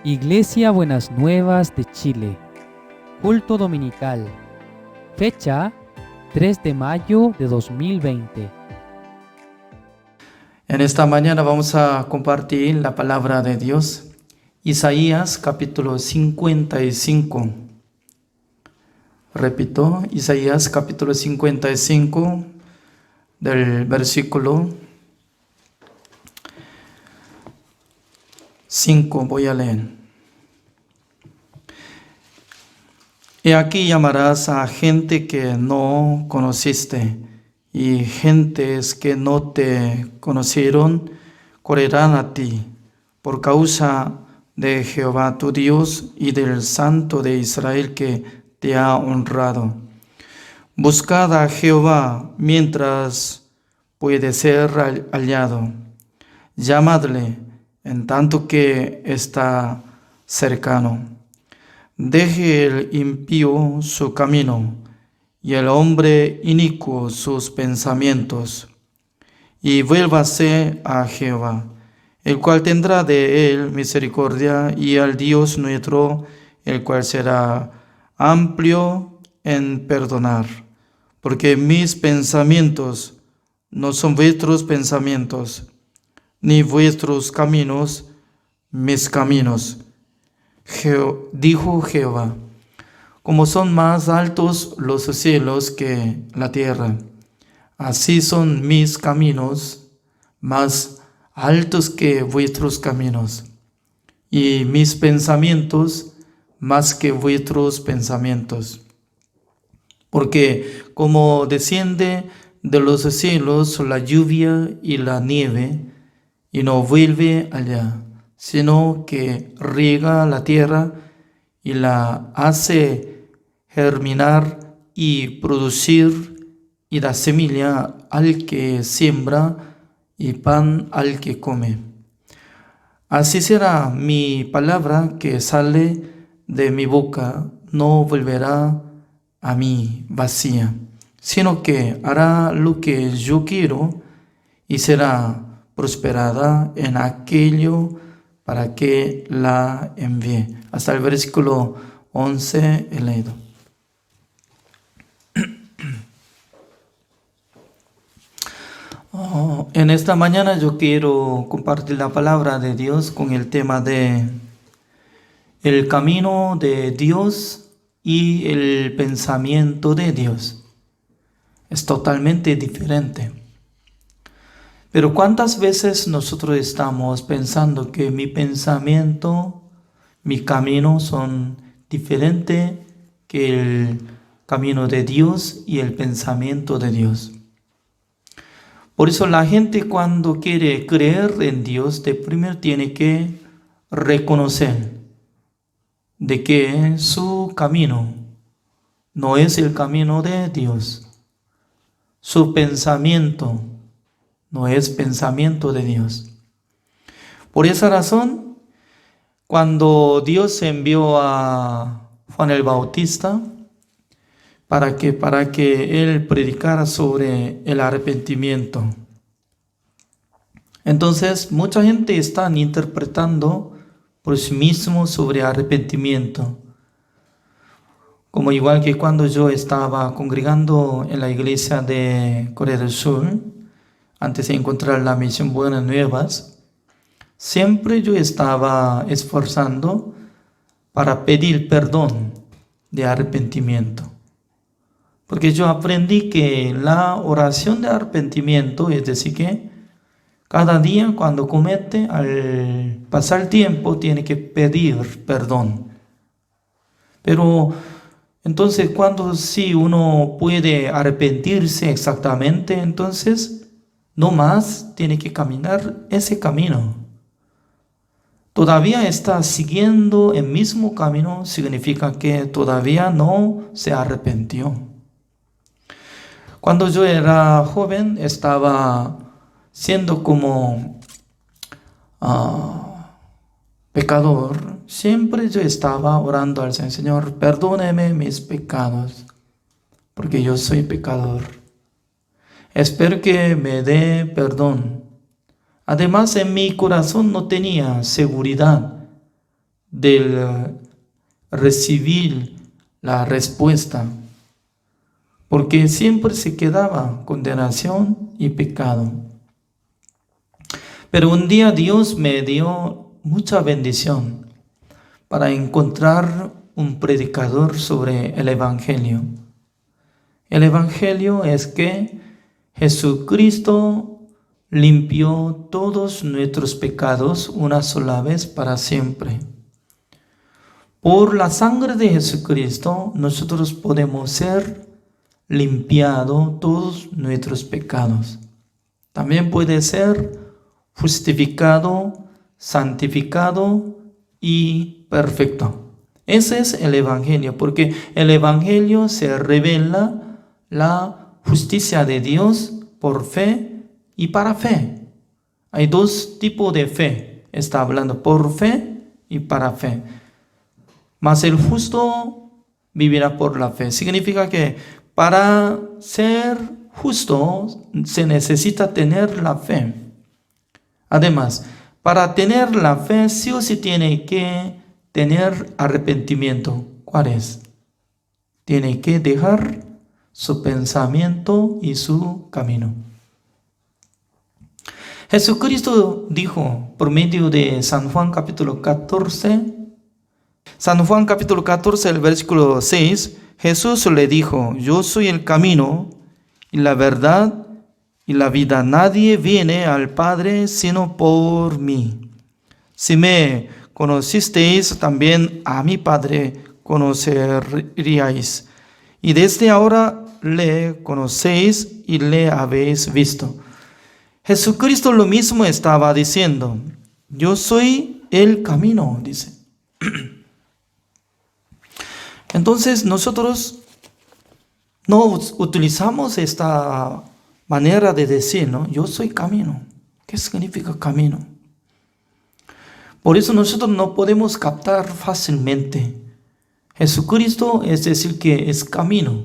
Iglesia Buenas Nuevas de Chile. Culto dominical. Fecha 3 de mayo de 2020. En esta mañana vamos a compartir la palabra de Dios. Isaías capítulo 55. Repito, Isaías capítulo 55 del versículo 5 voy a leer. He aquí llamarás a gente que no conociste, y gentes que no te conocieron correrán a ti, por causa de Jehová tu Dios y del Santo de Israel que te ha honrado. Buscad a Jehová mientras puede ser hallado. Llamadle en tanto que está cercano. Deje el impío su camino, y el hombre inicuo sus pensamientos, y vuélvase a Jehová, el cual tendrá de él misericordia, y al Dios nuestro, el cual será amplio en perdonar. Porque mis pensamientos no son vuestros pensamientos, ni vuestros caminos mis caminos. Dijo Jehová: como son más altos los cielos que la tierra, así son mis caminos más altos que vuestros caminos, y mis pensamientos más que vuestros pensamientos. Porque como desciende de los cielos la lluvia y la nieve, y no vuelve allá, sino que riega la tierra y la hace germinar y producir, y da semilla al que siembra y pan al que come. Así será mi palabra que sale de mi boca, no volverá a mí vacía, sino que hará lo que yo quiero y será prosperada en aquello para que la envíe. Hasta el versículo 11 he leído. En esta mañana yo quiero compartir la palabra de Dios con el tema de el camino de Dios y el pensamiento de Dios. Es totalmente diferente. Pero ¿cuántas veces nosotros estamos pensando que mi pensamiento, mi camino son diferentes que el camino de Dios y el pensamiento de Dios? Por eso la gente cuando quiere creer en Dios, de primero tiene que reconocer de que su camino no es el camino de Dios. Su pensamiento no es pensamiento de Dios. Por esa razón, cuando Dios envió a Juan el Bautista para que él predicara sobre el arrepentimiento, entonces mucha gente está interpretando por sí mismo sobre arrepentimiento. Como igual que cuando yo estaba congregando en la iglesia de Corea del Sur, antes de encontrar la misión Buenas Nuevas, siempre yo estaba esforzando para pedir perdón de arrepentimiento. Porque yo aprendí que la oración de arrepentimiento, es decir, que cada día cuando comete, al pasar el tiempo, tiene que pedir perdón. Pero entonces cuando sí uno puede arrepentirse exactamente, entonces no más tiene que caminar ese camino. Todavía está siguiendo el mismo camino, significa que todavía no se arrepintió. Cuando yo era joven, estaba siendo como pecador. Siempre yo estaba orando al Señor: Señor, perdóneme mis pecados, porque yo soy pecador. Espero que me dé perdón. Además, en mi corazón no tenía seguridad del recibir la respuesta, porque siempre se quedaba condenación y pecado. Pero un día Dios me dio mucha bendición para encontrar un predicador sobre el Evangelio. El Evangelio es que Jesucristo limpió todos nuestros pecados una sola vez para siempre. Por la sangre de Jesucristo nosotros podemos ser limpiados todos nuestros pecados. También puede ser justificado, santificado y perfecto. Ese es el Evangelio, porque el Evangelio se revela la justicia de Dios por fe y para fe. Hay dos tipos de fe. Está hablando por fe y para fe. Mas el justo vivirá por la fe. Significa que para ser justo se necesita tener la fe. Además, para tener la fe sí o sí tiene que tener arrepentimiento. ¿Cuál es? Tiene que dejar su pensamiento y su camino. Jesucristo dijo por medio de San Juan capítulo 14, el versículo 6, Jesús le dijo: yo soy el camino y la verdad y la vida. Nadie viene al Padre sino por mí. Si me conocisteis, también a mi Padre conoceríais. Y desde ahora le conocéis y le habéis visto. Jesucristo lo mismo estaba diciendo. Yo soy el camino, dice. Entonces nosotros no utilizamos esta manera de decir, ¿no? Yo soy camino. ¿Qué significa camino? Por eso nosotros no podemos captar fácilmente. Jesucristo es decir que es camino.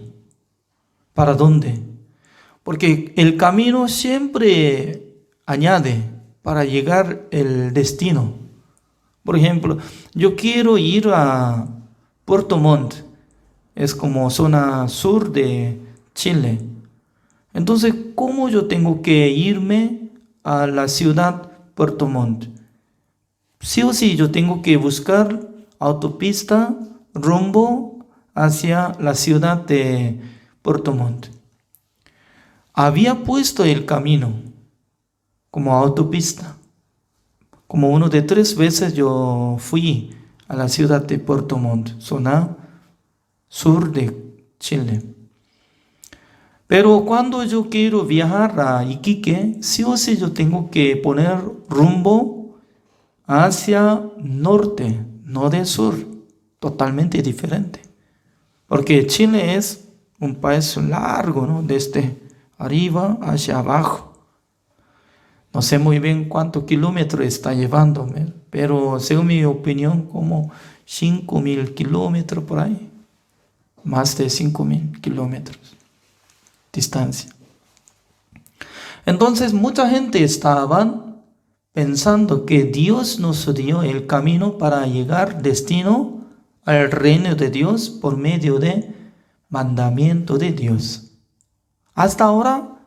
¿Para dónde? Porque el camino siempre añade para llegar al destino. Por ejemplo, yo quiero ir a Puerto Montt. Es como zona sur de Chile. Entonces, ¿cómo yo tengo que irme a la ciudad Puerto Montt? Sí o sí, yo tengo que buscar autopista rumbo hacia la ciudad de Puerto Montt. Había puesto el camino como autopista. Como 1 de 3 veces yo fui a la ciudad de Puerto Montt, zona sur de Chile. Pero cuando yo quiero viajar a Iquique, sí o sí yo tengo que poner rumbo hacia norte, no de sur, totalmente diferente. Porque Chile es un país largo, ¿no? Desde arriba hacia abajo. No sé muy bien cuántos kilómetros está llevándome, pero según mi opinión, como 5.000 kilómetros por ahí. Más de 5.000 kilómetros distancia. Entonces mucha gente estaba pensando que Dios nos dio el camino para llegar destino al reino de Dios por medio de mandamiento de Dios. Hasta ahora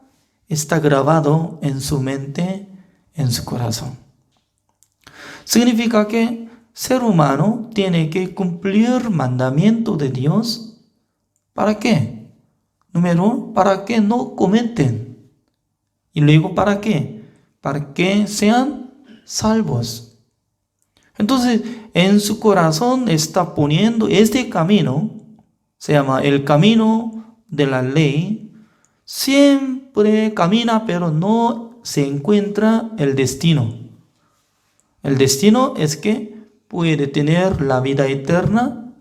está grabado en su mente, en su corazón. Significa que ser humano tiene que cumplir mandamiento de Dios. ¿Para qué? Número 1, para que no cometen. Y luego, ¿para qué? Para que sean salvos. Entonces, en su corazón está poniendo este camino, se llama el camino de la ley. Siempre camina, pero no se encuentra el destino. El destino es que puede tener la vida eterna,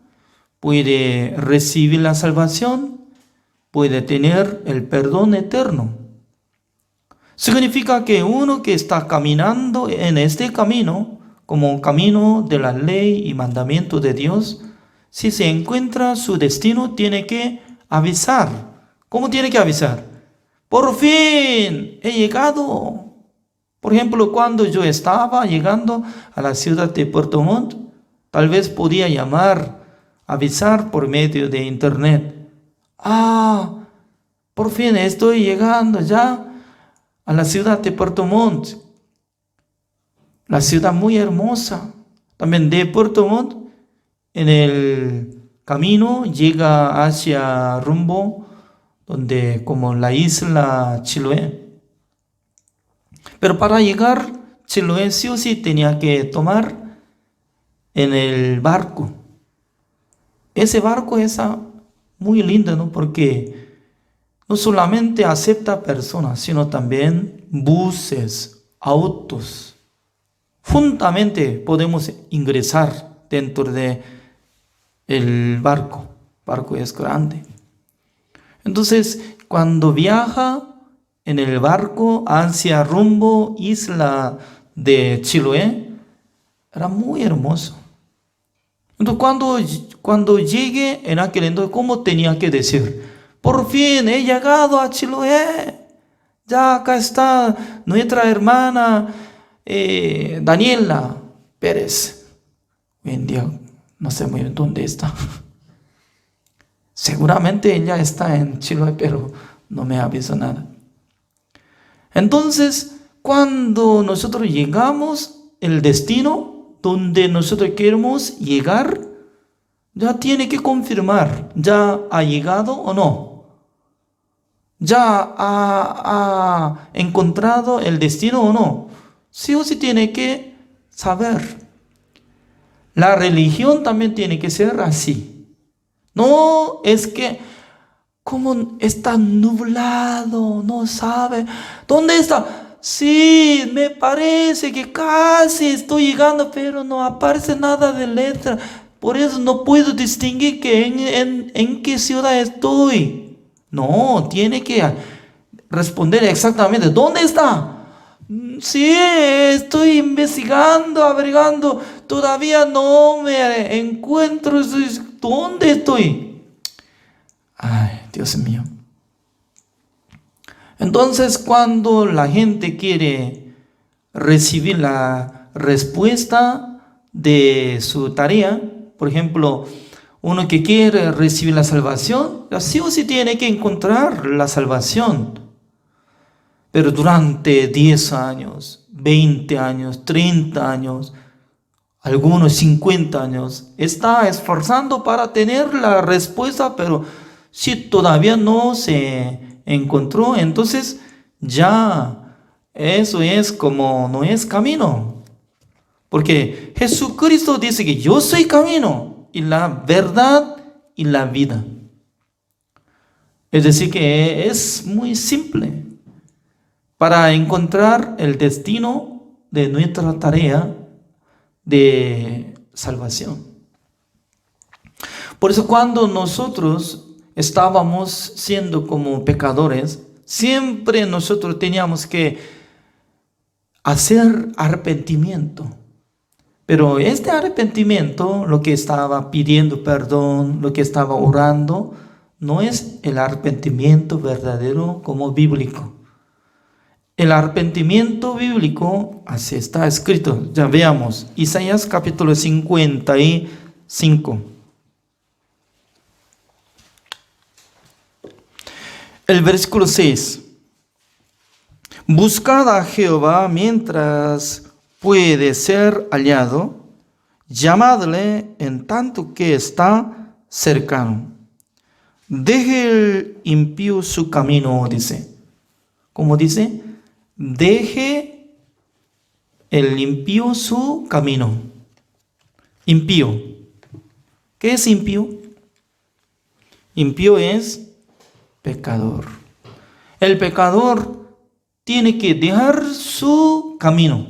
puede recibir la salvación, puede tener el perdón eterno. Significa que uno que está caminando en este camino, como un camino de la ley y mandamiento de Dios, si se encuentra su destino, tiene que avisar. ¿Cómo tiene que avisar? Por fin he llegado. Por ejemplo, cuando yo estaba llegando a la ciudad de Puerto Montt, Tal vez podía llamar, avisar por medio de internet. Por fin estoy llegando ya a la ciudad de Puerto Montt. La ciudad muy hermosa. También de Puerto Montt, en el camino llega hacia rumbo donde como la isla Chiloé. Pero para llegar a Chiloé sí o sí tenía que tomar en el barco. Ese barco es muy lindo, ¿no? Porque no solamente acepta personas, sino también buses, autos. Juntamente podemos ingresar dentro de el barco. El barco es grande. Entonces, cuando viaja en el barco hacia rumbo isla de Chiloé, era muy hermoso. Entonces, cuando llegue en aquel entonces, ¿cómo tenía que decir? Por fin he llegado a Chiloé. Ya acá está nuestra hermana Daniela Pérez. Hoy en día no sé muy bien dónde está. Seguramente ella está en Chiloé, pero no me avisó nada. Entonces, cuando nosotros llegamos al destino donde nosotros queremos llegar, ya tiene que confirmar, ¿ya ha llegado o no? ¿Ya ha encontrado el destino o no? Sí o sí tiene que saber. La religión también tiene que ser así. No es que, como está nublado, no sabe. ¿Dónde está? Sí, me parece que casi estoy llegando, pero no aparece nada de letra. Por eso no puedo distinguir en qué ciudad estoy. No, tiene que responder exactamente. ¿Dónde está? Sí, estoy investigando, averiguando. Todavía no me encuentro. ¿Dónde estoy? Ay, Dios mío. Entonces, cuando la gente quiere recibir la respuesta de su tarea, por ejemplo, uno que quiere recibir la salvación, sí o sí tiene que encontrar la salvación. Pero durante 10 años, 20 años, 30 años, algunos 50 años, está esforzando para tener la respuesta, pero si todavía no se encontró, entonces ya eso es como no es camino. Porque Jesucristo dice que yo soy camino y la verdad y la vida. Es decir, que es muy simple. Para encontrar el destino de nuestra tarea de salvación. Por eso cuando nosotros estábamos siendo como pecadores, siempre nosotros teníamos que hacer arrepentimiento. Pero este arrepentimiento, lo que estaba pidiendo perdón, lo que estaba orando, no es el arrepentimiento verdadero como bíblico. El arrepentimiento bíblico, así está escrito. Ya veamos, Isaías capítulo 55. El versículo 6. Buscad a Jehová mientras puede ser hallado, llamadle en tanto que está cercano. Deje el impío su camino, dice. ¿Cómo dice? Deje el impío su camino. Impío. ¿Qué es impío? Impío es pecador. El pecador tiene que dejar su camino.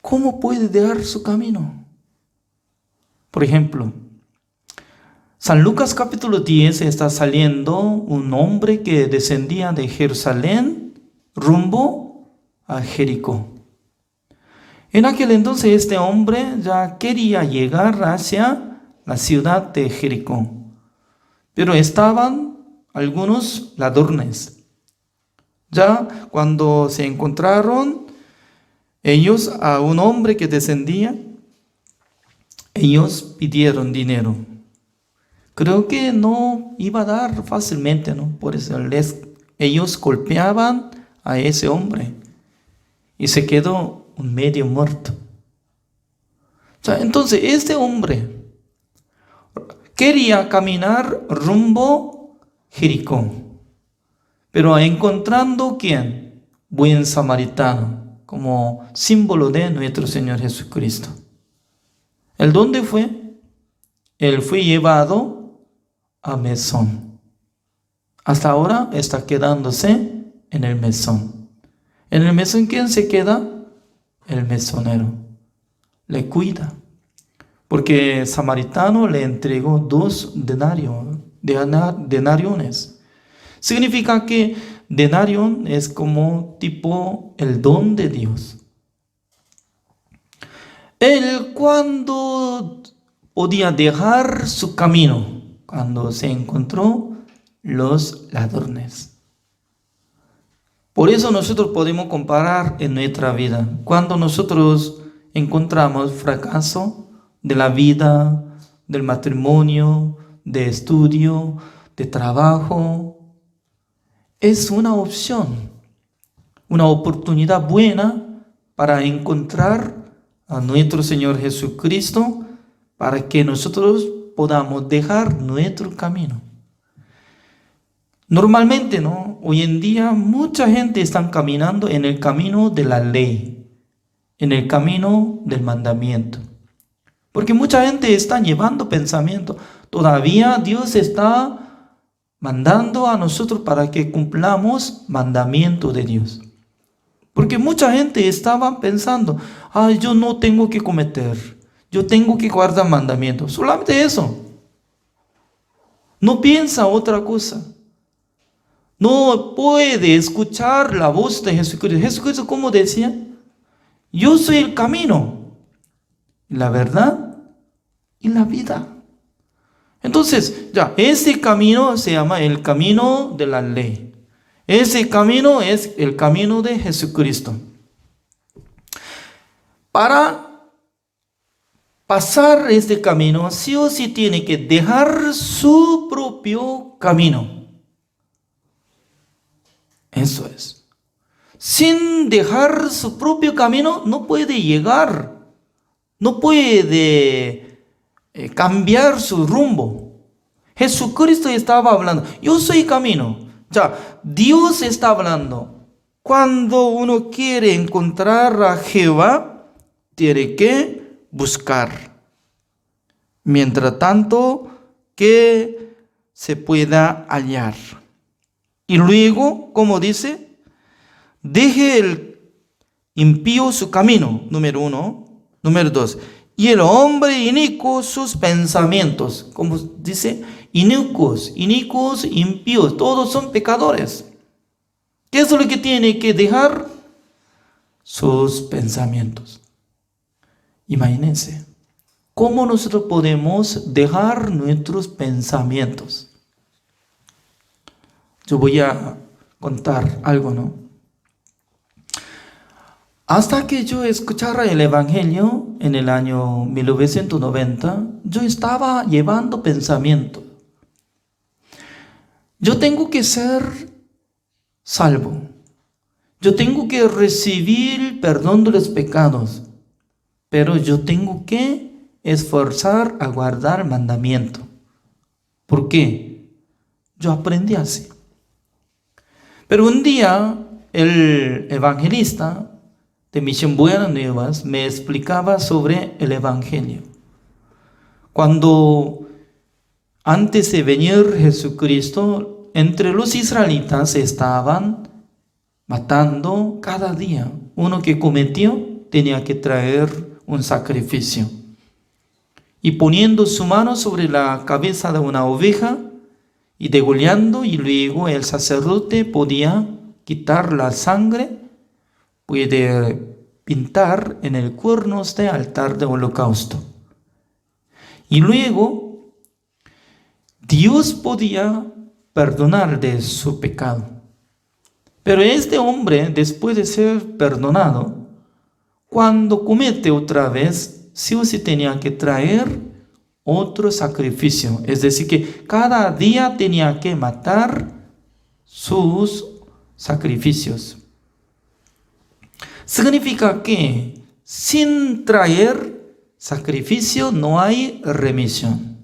¿Cómo puede dejar su camino? Por ejemplo, San Lucas capítulo 10 está saliendo un hombre que descendía de Jerusalén rumbo a Jericó. En aquel entonces este hombre ya quería llegar hacia la ciudad de Jericó, pero estaban algunos ladrones. Ya cuando se encontraron Ellos, a un hombre que descendía, ellos pidieron dinero. Creo que no iba a dar fácilmente, ¿no? Por eso ellos golpeaban a ese hombre y se quedó un medio muerto. O sea, entonces este hombre quería caminar rumbo Jericó, pero encontrando ¿quién? Buen samaritano, como símbolo de nuestro Señor Jesucristo. ¿El dónde fue? Él fue llevado a mesón. Hasta ahora está quedándose en el mesón. ¿En el mesón quién se queda? El mesonero. Le cuida. Porque el samaritano le entregó 2 denariones. Significa que denarión es como tipo el don de Dios. Él cuando podía dejar su camino, cuando se encontró los ladrones. Por eso nosotros podemos comparar en nuestra vida. Cuando nosotros encontramos fracaso de la vida, del matrimonio, de estudio, de trabajo, es una opción, una oportunidad buena para encontrar a nuestro Señor Jesucristo, para que nosotros podamos dejar nuestro camino. Normalmente, ¿no? Hoy en día mucha gente está caminando en el camino de la ley, en el camino del mandamiento. Porque mucha gente está llevando pensamiento. Todavía Dios está mandando a nosotros para que cumplamos mandamiento de Dios. Porque mucha gente estaba pensando, yo no tengo que cometer, yo tengo que guardar mandamientos. Solamente eso. No piensa otra cosa. No puede escuchar la voz de Jesucristo. Jesucristo, ¿cómo decía? Yo soy el camino, la verdad y la vida. Entonces, ya, ese camino se llama el camino de la ley. Ese camino es el camino de Jesucristo. Para pasar este camino, sí o sí tiene que dejar su propio camino. Eso es. Sin dejar su propio camino, no puede llegar. No puede cambiar su rumbo. Jesucristo estaba hablando, yo soy camino. Ya, Dios está hablando. Cuando uno quiere encontrar a Jehová, tiene que buscar. Mientras tanto, que se pueda hallar. Y luego, como dice, deje el impío su camino, número 1. Número 2, y el hombre inicuo sus pensamientos, como dice, inicuos, impíos, todos son pecadores. ¿Qué es lo que tiene que dejar? Sus pensamientos. Imagínense, ¿cómo nosotros podemos dejar nuestros pensamientos? Yo voy a contar algo, ¿no? Hasta que yo escuchara el Evangelio en el año 1990, yo estaba llevando pensamiento. Yo tengo que ser salvo. Yo tengo que recibir perdón de los pecados. Pero yo tengo que esforzar a guardar mandamiento. ¿Por qué? Yo aprendí así. Pero un día el evangelista de Misión Buenas Nuevas me explicaba sobre el Evangelio. Cuando antes de venir Jesucristo, entre los israelitas estaban matando cada día. Uno que cometió tenía que traer un sacrificio. Y poniendo su mano sobre la cabeza de una oveja y degollando, y luego el sacerdote podía quitar la sangre, puede pintar en el cuerno este altar de holocausto. Y luego Dios podía perdonar de su pecado. Pero este hombre, después de ser perdonado, cuando comete otra vez, sí o sí tenía que traer otro sacrificio. Es decir, que cada día tenía que matar sus sacrificios. Significa que sin traer sacrificio no hay remisión.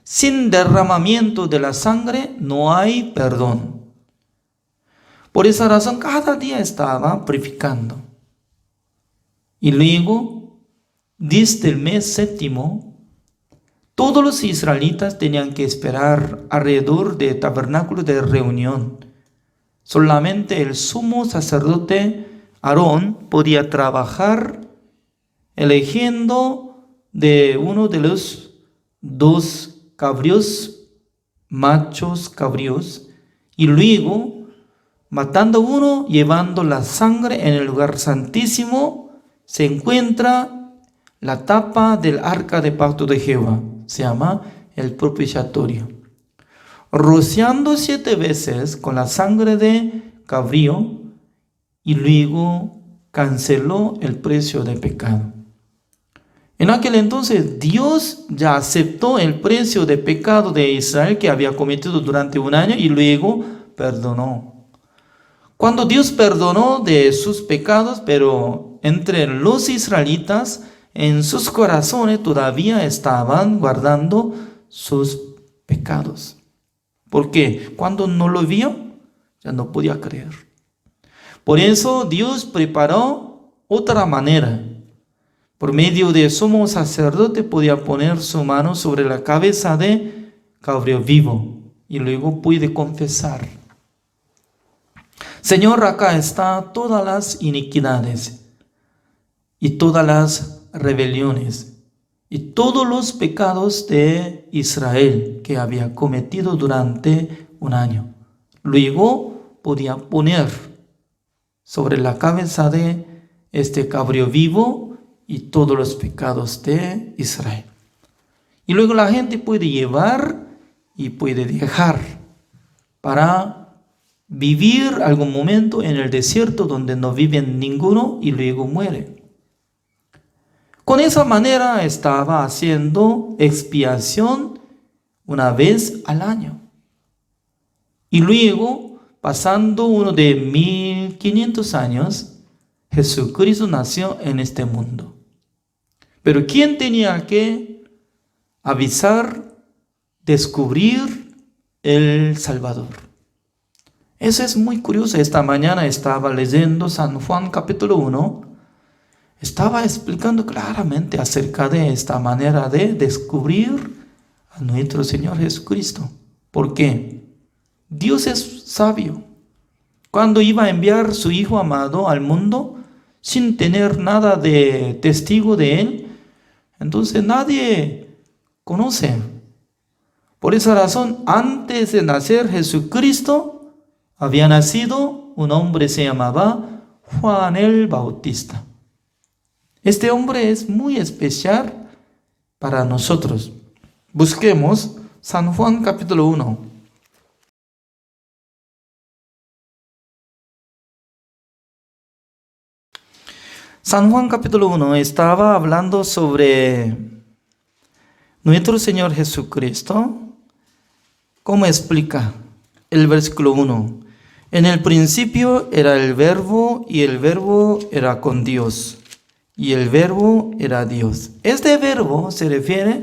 Sin derramamiento de la sangre no hay perdón. Por esa razón cada día estaba purificando. Y luego, desde el mes séptimo, todos los israelitas tenían que esperar alrededor del tabernáculo de reunión. Solamente el sumo sacerdote Aarón podía trabajar eligiendo de uno de los 2 cabríos, machos cabríos, y luego matando uno, llevando la sangre en el lugar santísimo, se encuentra la tapa del arca de pacto de Jehová. Se llama el propiciatorio. Rociando 7 veces con la sangre de cabrío y luego canceló el precio de pecado. En aquel entonces Dios ya aceptó el precio de pecado de Israel que había cometido durante un año y luego perdonó. Cuando Dios perdonó de sus pecados, pero entre los israelitas, en sus corazones todavía estaban guardando sus pecados. Porque cuando no lo vio, ya no podía creer. Por eso Dios preparó otra manera. Por medio de sumo sacerdote podía poner su mano sobre la cabeza de cabrío vivo y luego puede confesar: Señor, acá están todas las iniquidades y todas las rebeliones y todos los pecados de Israel que había cometido durante un año. Luego podía poner sobre la cabeza de este cabrío vivo y todos los pecados de Israel. Y luego la gente puede llevar y puede dejar para vivir algún momento en el desierto donde no vive ninguno y luego muere. Con esa manera estaba haciendo expiación una vez al año. Y luego, pasando uno de 1500 años, Jesucristo nació en este mundo. Pero ¿quién tenía que avisar, descubrir el Salvador? Eso es muy curioso. Esta mañana estaba leyendo San Juan capítulo 1. Estaba explicando claramente acerca de esta manera de descubrir a nuestro Señor Jesucristo. ¿Por qué? Dios es sabio. Cuando iba a enviar su Hijo amado al mundo, sin tener nada de testigo de Él, entonces nadie conoce. Por esa razón, antes de nacer Jesucristo, había nacido un hombre, se llamaba Juan el Bautista. Este hombre es muy especial para nosotros. Busquemos San Juan capítulo 1. San Juan capítulo 1 estaba hablando sobre nuestro Señor Jesucristo. ¿Cómo explica el versículo 1? En el principio era el verbo y el verbo era con Dios y el verbo era Dios. Este verbo se refiere a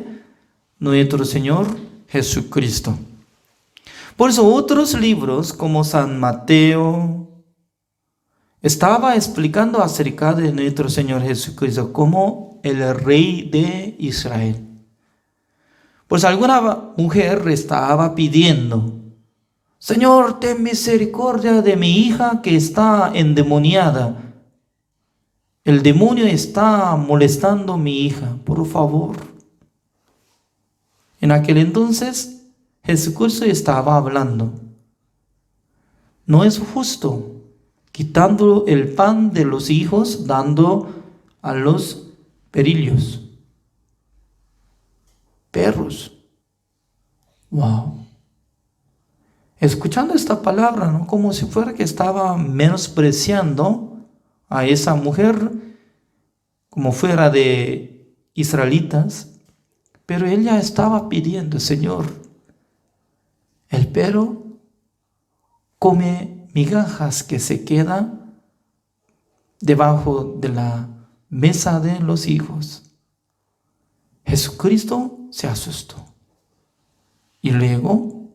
nuestro Señor Jesucristo. Por eso otros libros como San Mateo estaba explicando acerca de nuestro Señor Jesucristo como el Rey de Israel. Pues alguna mujer estaba pidiendo: Señor, ten misericordia de mi hija que está endemoniada. El demonio está molestando a mi hija, por favor. En aquel entonces, Jesucristo estaba hablando: no es justo quitando el pan de los hijos, dando a los perrillos, perros. Wow. Escuchando esta palabra, ¿no? Como si fuera que estaba menospreciando a esa mujer, como fuera de israelitas, pero él ya estaba pidiendo, Señor, el perro come migajas que se quedan debajo de la mesa de los hijos. Jesucristo se asustó y luego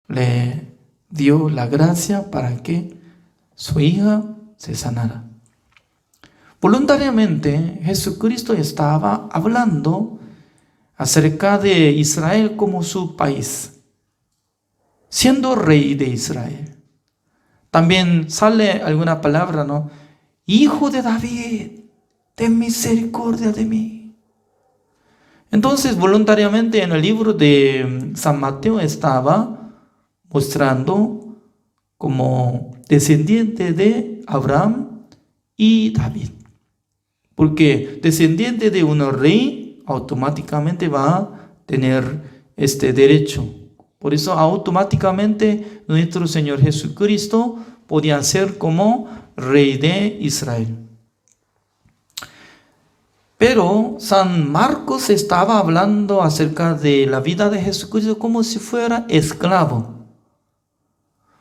le dio la gracia para que su hija se sanara. Voluntariamente Jesucristo estaba hablando acerca de Israel como su país, siendo rey de Israel. También sale alguna palabra, ¿no? Hijo de David, ten misericordia de mí. Entonces, voluntariamente en el libro de San Mateo estaba mostrando como descendiente de Abraham y David. Porque descendiente de un rey automáticamente va a tener este derecho. Por eso automáticamente nuestro Señor Jesucristo podía ser como rey de Israel. Pero San Marcos estaba hablando acerca de la vida de Jesucristo como si fuera esclavo.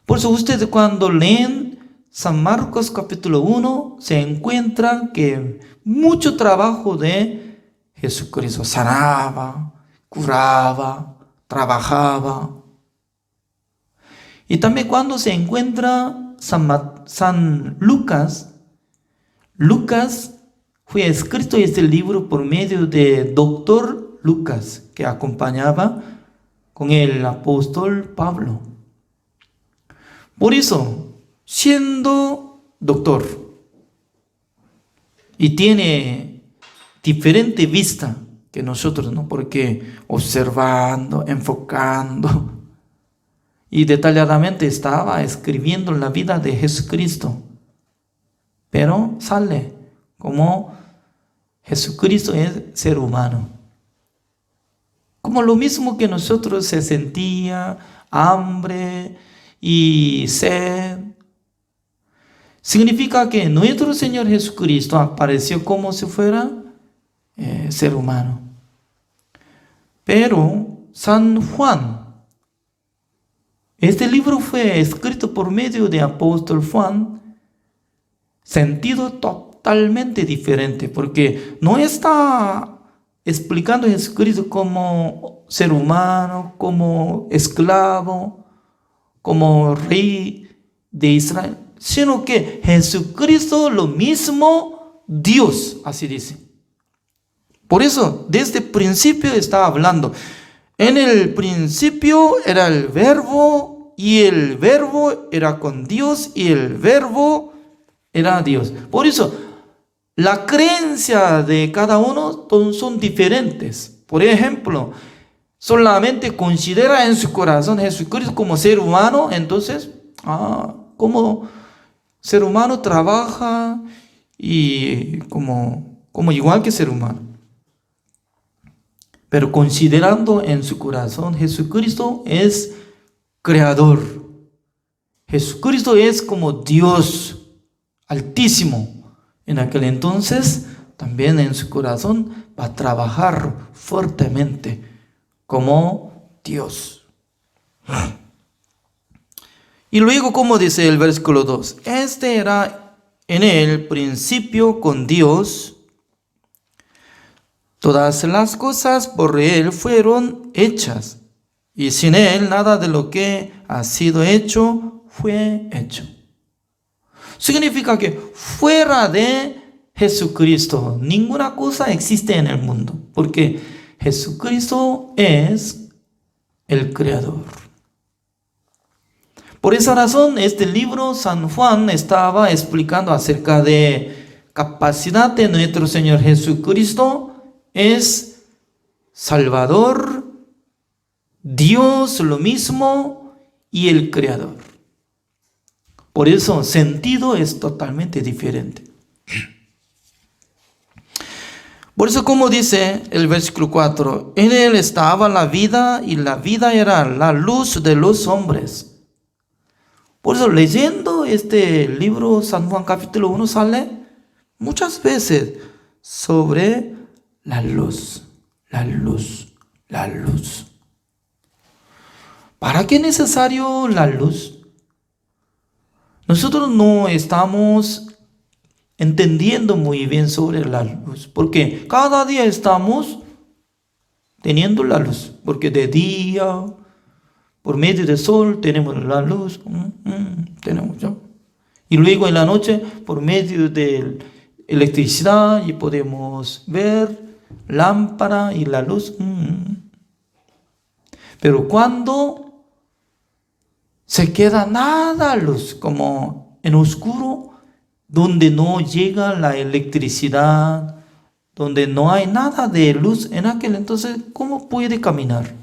Por eso ustedes cuando leen San Marcos capítulo 1 se encuentran que mucho trabajo de Jesucristo. Sanaba, curaba, trabajaba. Y también cuando se encuentra San Lucas, Lucas fue escrito este libro por medio de doctor Lucas, que acompañaba con el apóstol Pablo. Por eso, siendo doctor y tiene diferente vista que nosotros, ¿no? Porque observando, enfocando y detalladamente estaba escribiendo la vida de Jesucristo. Pero sale como Jesucristo es ser humano. Como lo mismo que nosotros se sentía hambre y sed. Significa que nuestro Señor Jesucristo apareció como si fuera ser humano. Pero San Juan, este libro fue escrito por medio de apóstol Juan, sentido totalmente diferente, porque no está explicando a Jesucristo como ser humano, como esclavo, como rey de Israel, sino que Jesucristo lo mismo Dios, así dice. Por eso, desde el principio estaba hablando. En el principio era el verbo, y el verbo era con Dios, y el verbo era Dios. Por eso, la creencia de cada uno son diferentes. Por ejemplo, solamente considera en su corazón Jesucristo como ser humano, entonces, como ser humano trabaja y como igual que ser humano. Pero considerando en su corazón, Jesucristo es creador. Jesucristo es como Dios altísimo. En aquel entonces, también en su corazón va a trabajar fuertemente como Dios. Y luego, como dice el versículo 2, este era en el principio con Dios. Todas las cosas por Él fueron hechas, y sin Él nada de lo que ha sido hecho fue hecho. Significa que fuera de Jesucristo ninguna cosa existe en el mundo, porque Jesucristo es el Creador. Por esa razón, este libro San Juan estaba explicando acerca de capacidad de nuestro Señor Jesucristo. Es Salvador, Dios lo mismo y el Creador. Por eso sentido es totalmente diferente. Por eso, como dice el versículo 4, en Él estaba la vida y la vida era la luz de los hombres. Por eso, leyendo este libro San Juan capítulo 1 sale muchas veces sobre la luz, la luz, la luz. ¿Para qué es necesario la luz? Nosotros no estamos entendiendo muy bien sobre la luz, porque cada día estamos teniendo la luz, porque de día, por medio del sol, tenemos la luz, tenemos ya. Y luego en la noche, por medio de electricidad, y podemos ver lámpara y la luz. Pero cuando se queda nada luz, como en oscuro, donde no llega la electricidad, donde no hay nada de luz en aquel entonces, ¿cómo puede caminar?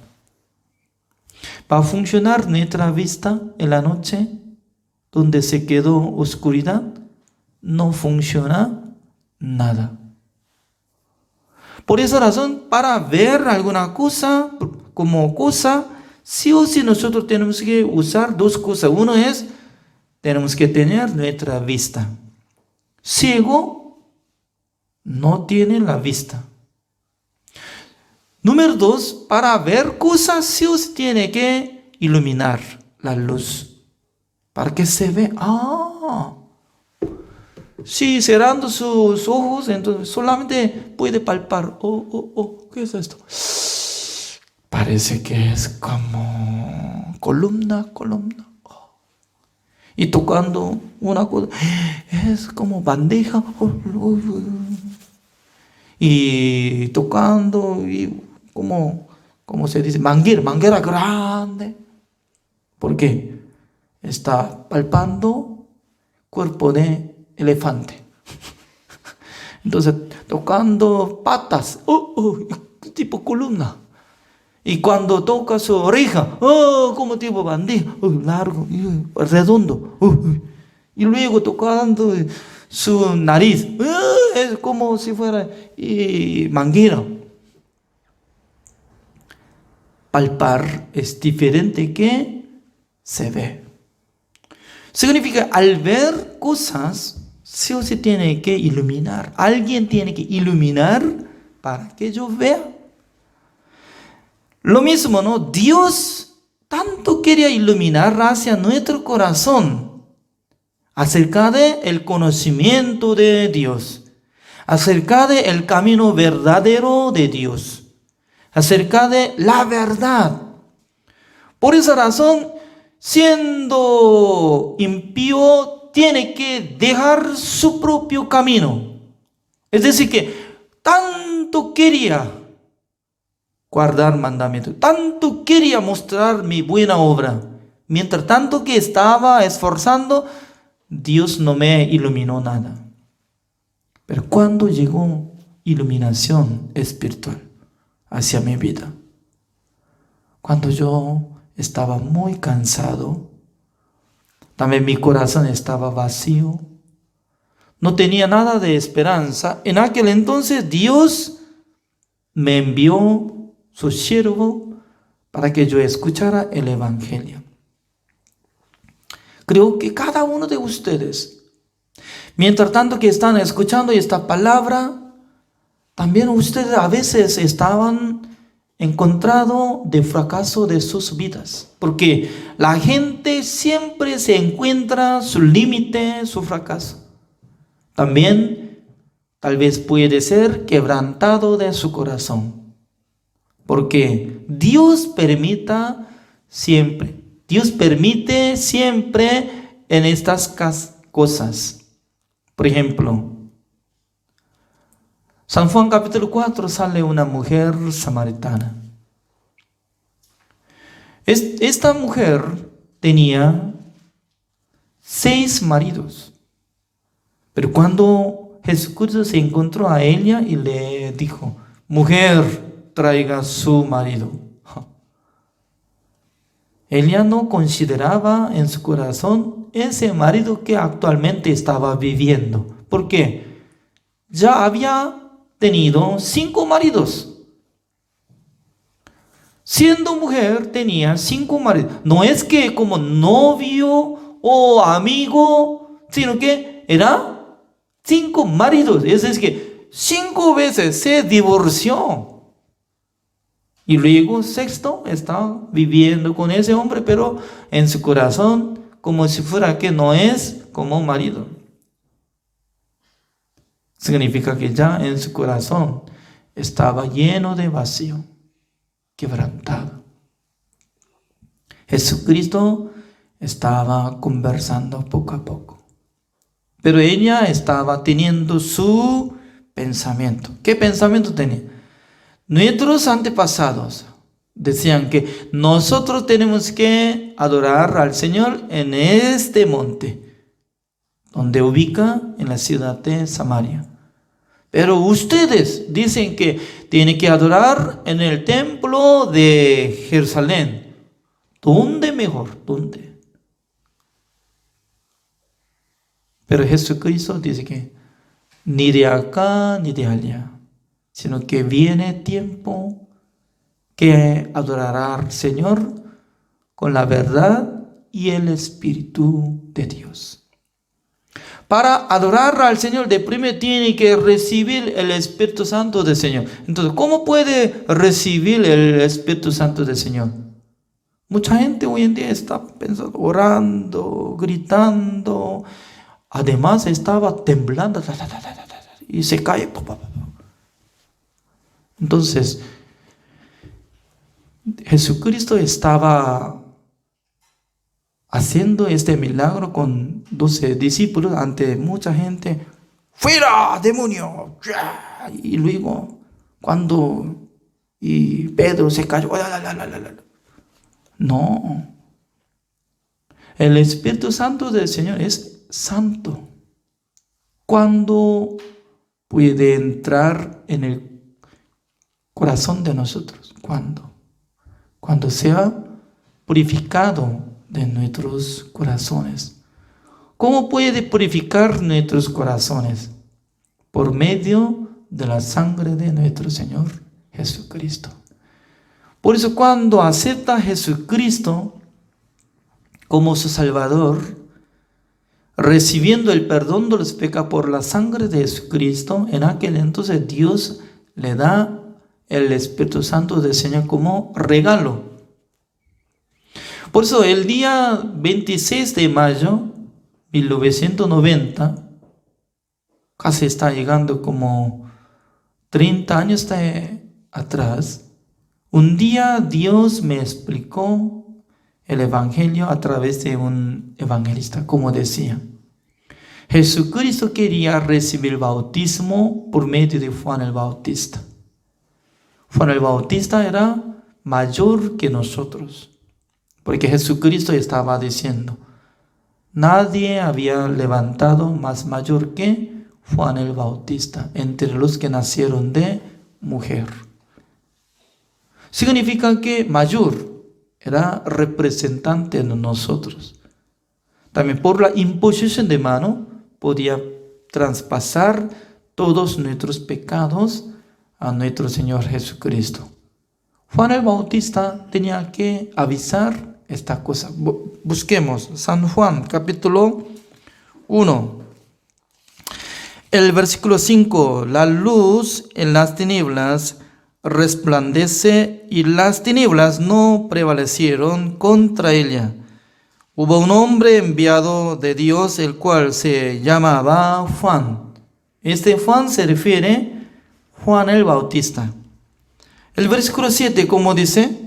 ¿Va a funcionar nuestra vista en la noche, donde se quedó oscuridad? No funciona nada. Por esa razón, para ver alguna cosa como cosa, sí o sí nosotros tenemos que usar dos cosas. Uno es, tenemos que tener nuestra vista. Ciego no tiene la vista. Número dos, para ver cosas, sí o sí tiene que iluminar la luz. Para que se ve. Sí, cerrando sus ojos, entonces solamente puede palpar. ¿Qué es esto? Parece que es como columna. Y tocando una cosa, es como bandeja. Y tocando, y como se dice, manguera grande. ¿Por qué? Está palpando cuerpo de elefante. Entonces, tocando patas, tipo columna. Y cuando toca su oreja, como tipo bandeja, largo, redondo. Y luego tocando su nariz, es como si fuera manguera. Palpar es diferente que se ve. Significa, al ver cosas, sí o sí tiene que iluminar. Alguien tiene que iluminar para que yo vea. Lo mismo, ¿no? Dios tanto quería iluminar hacia nuestro corazón acerca del conocimiento de Dios, acerca del camino verdadero de Dios, acerca de la verdad. Por esa razón, siendo impío, tiene que dejar su propio camino. Es decir, que tanto quería guardar mandamientos, tanto quería mostrar mi buena obra. Mientras tanto que estaba esforzando, Dios no me iluminó nada. Pero cuando llegó iluminación espiritual hacia mi vida, cuando yo estaba muy cansado, también mi corazón estaba vacío, no tenía nada de esperanza, en aquel entonces Dios me envió su siervo para que yo escuchara el evangelio. Creo que cada uno de ustedes, mientras tanto que están escuchando esta palabra, también ustedes a veces estaban encontrado de fracaso de sus vidas, porque la gente siempre se encuentra su límite, su fracaso. También tal vez puede ser quebrantado de su corazón, porque Dios permite siempre en estas cosas. Por ejemplo, San Juan capítulo 4 sale una mujer samaritana. Esta mujer tenía 6 maridos, pero cuando Jesucristo se encontró a ella y le dijo: mujer, traiga su marido. Ella no consideraba en su corazón ese marido que actualmente estaba viviendo. ¿Por qué? Ya había tenido 5 maridos. Siendo mujer tenía 5 maridos. No es que como novio o amigo, sino que era 5 maridos. Es que 5 veces se divorció. Y luego sexto está viviendo con ese hombre, pero en su corazón como si fuera que no es como marido. Significa que ya en su corazón estaba lleno de vacío, quebrantado. Jesucristo estaba conversando poco a poco, pero ella estaba teniendo su pensamiento. ¿Qué pensamiento tenía? Nuestros antepasados decían que nosotros tenemos que adorar al Señor en este monte, donde ubica en la ciudad de Samaria. Pero ustedes dicen que tienen que adorar en el templo de Jerusalén. ¿Dónde mejor? ¿Dónde? Pero Jesucristo dice que ni de acá ni de allá, sino que viene tiempo que adorará al Señor con la verdad y el Espíritu de Dios. Para adorar al Señor, de primero tiene que recibir el Espíritu Santo del Señor. Entonces, ¿cómo puede recibir el Espíritu Santo del Señor? Mucha gente hoy en día está pensando, orando, gritando. Además, estaba temblando y se cae. Entonces, Jesucristo estaba haciendo este milagro con 12 discípulos ante mucha gente. ¡Fuera, demonio! Y luego, cuando Pedro se cayó, no. El Espíritu Santo del Señor es santo. ¿Cuándo puede entrar en el corazón de nosotros? ¿Cuándo? Cuando sea purificado de nuestros corazones. ¿Cómo puede purificar nuestros corazones? Por medio de la sangre de nuestro Señor Jesucristo. Por eso cuando acepta a Jesucristo como su Salvador, recibiendo el perdón de los pecados por la sangre de Jesucristo, en aquel entonces Dios le da el Espíritu Santo del Señor como regalo. Por eso el día 26 de mayo de 1990, casi está llegando como 30 años atrás, un día Dios me explicó el Evangelio a través de un evangelista, como decía. Jesucristo quería recibir el bautismo por medio de Juan el Bautista. Juan el Bautista era mayor que nosotros. Porque Jesucristo estaba diciendo, nadie había levantado más mayor que Juan el Bautista entre los que nacieron de mujer. Significa que mayor era representante de nosotros. También por la imposición de mano podía traspasar todos nuestros pecados a nuestro Señor Jesucristo. Juan el Bautista tenía que avisar esta cosa. Busquemos San Juan, capítulo 1. El versículo 5. La luz en las tinieblas resplandece y las tinieblas no prevalecieron contra ella. Hubo un hombre enviado de Dios, el cual se llamaba Juan. Este Juan se refiere a Juan el Bautista. El versículo 7, como dice,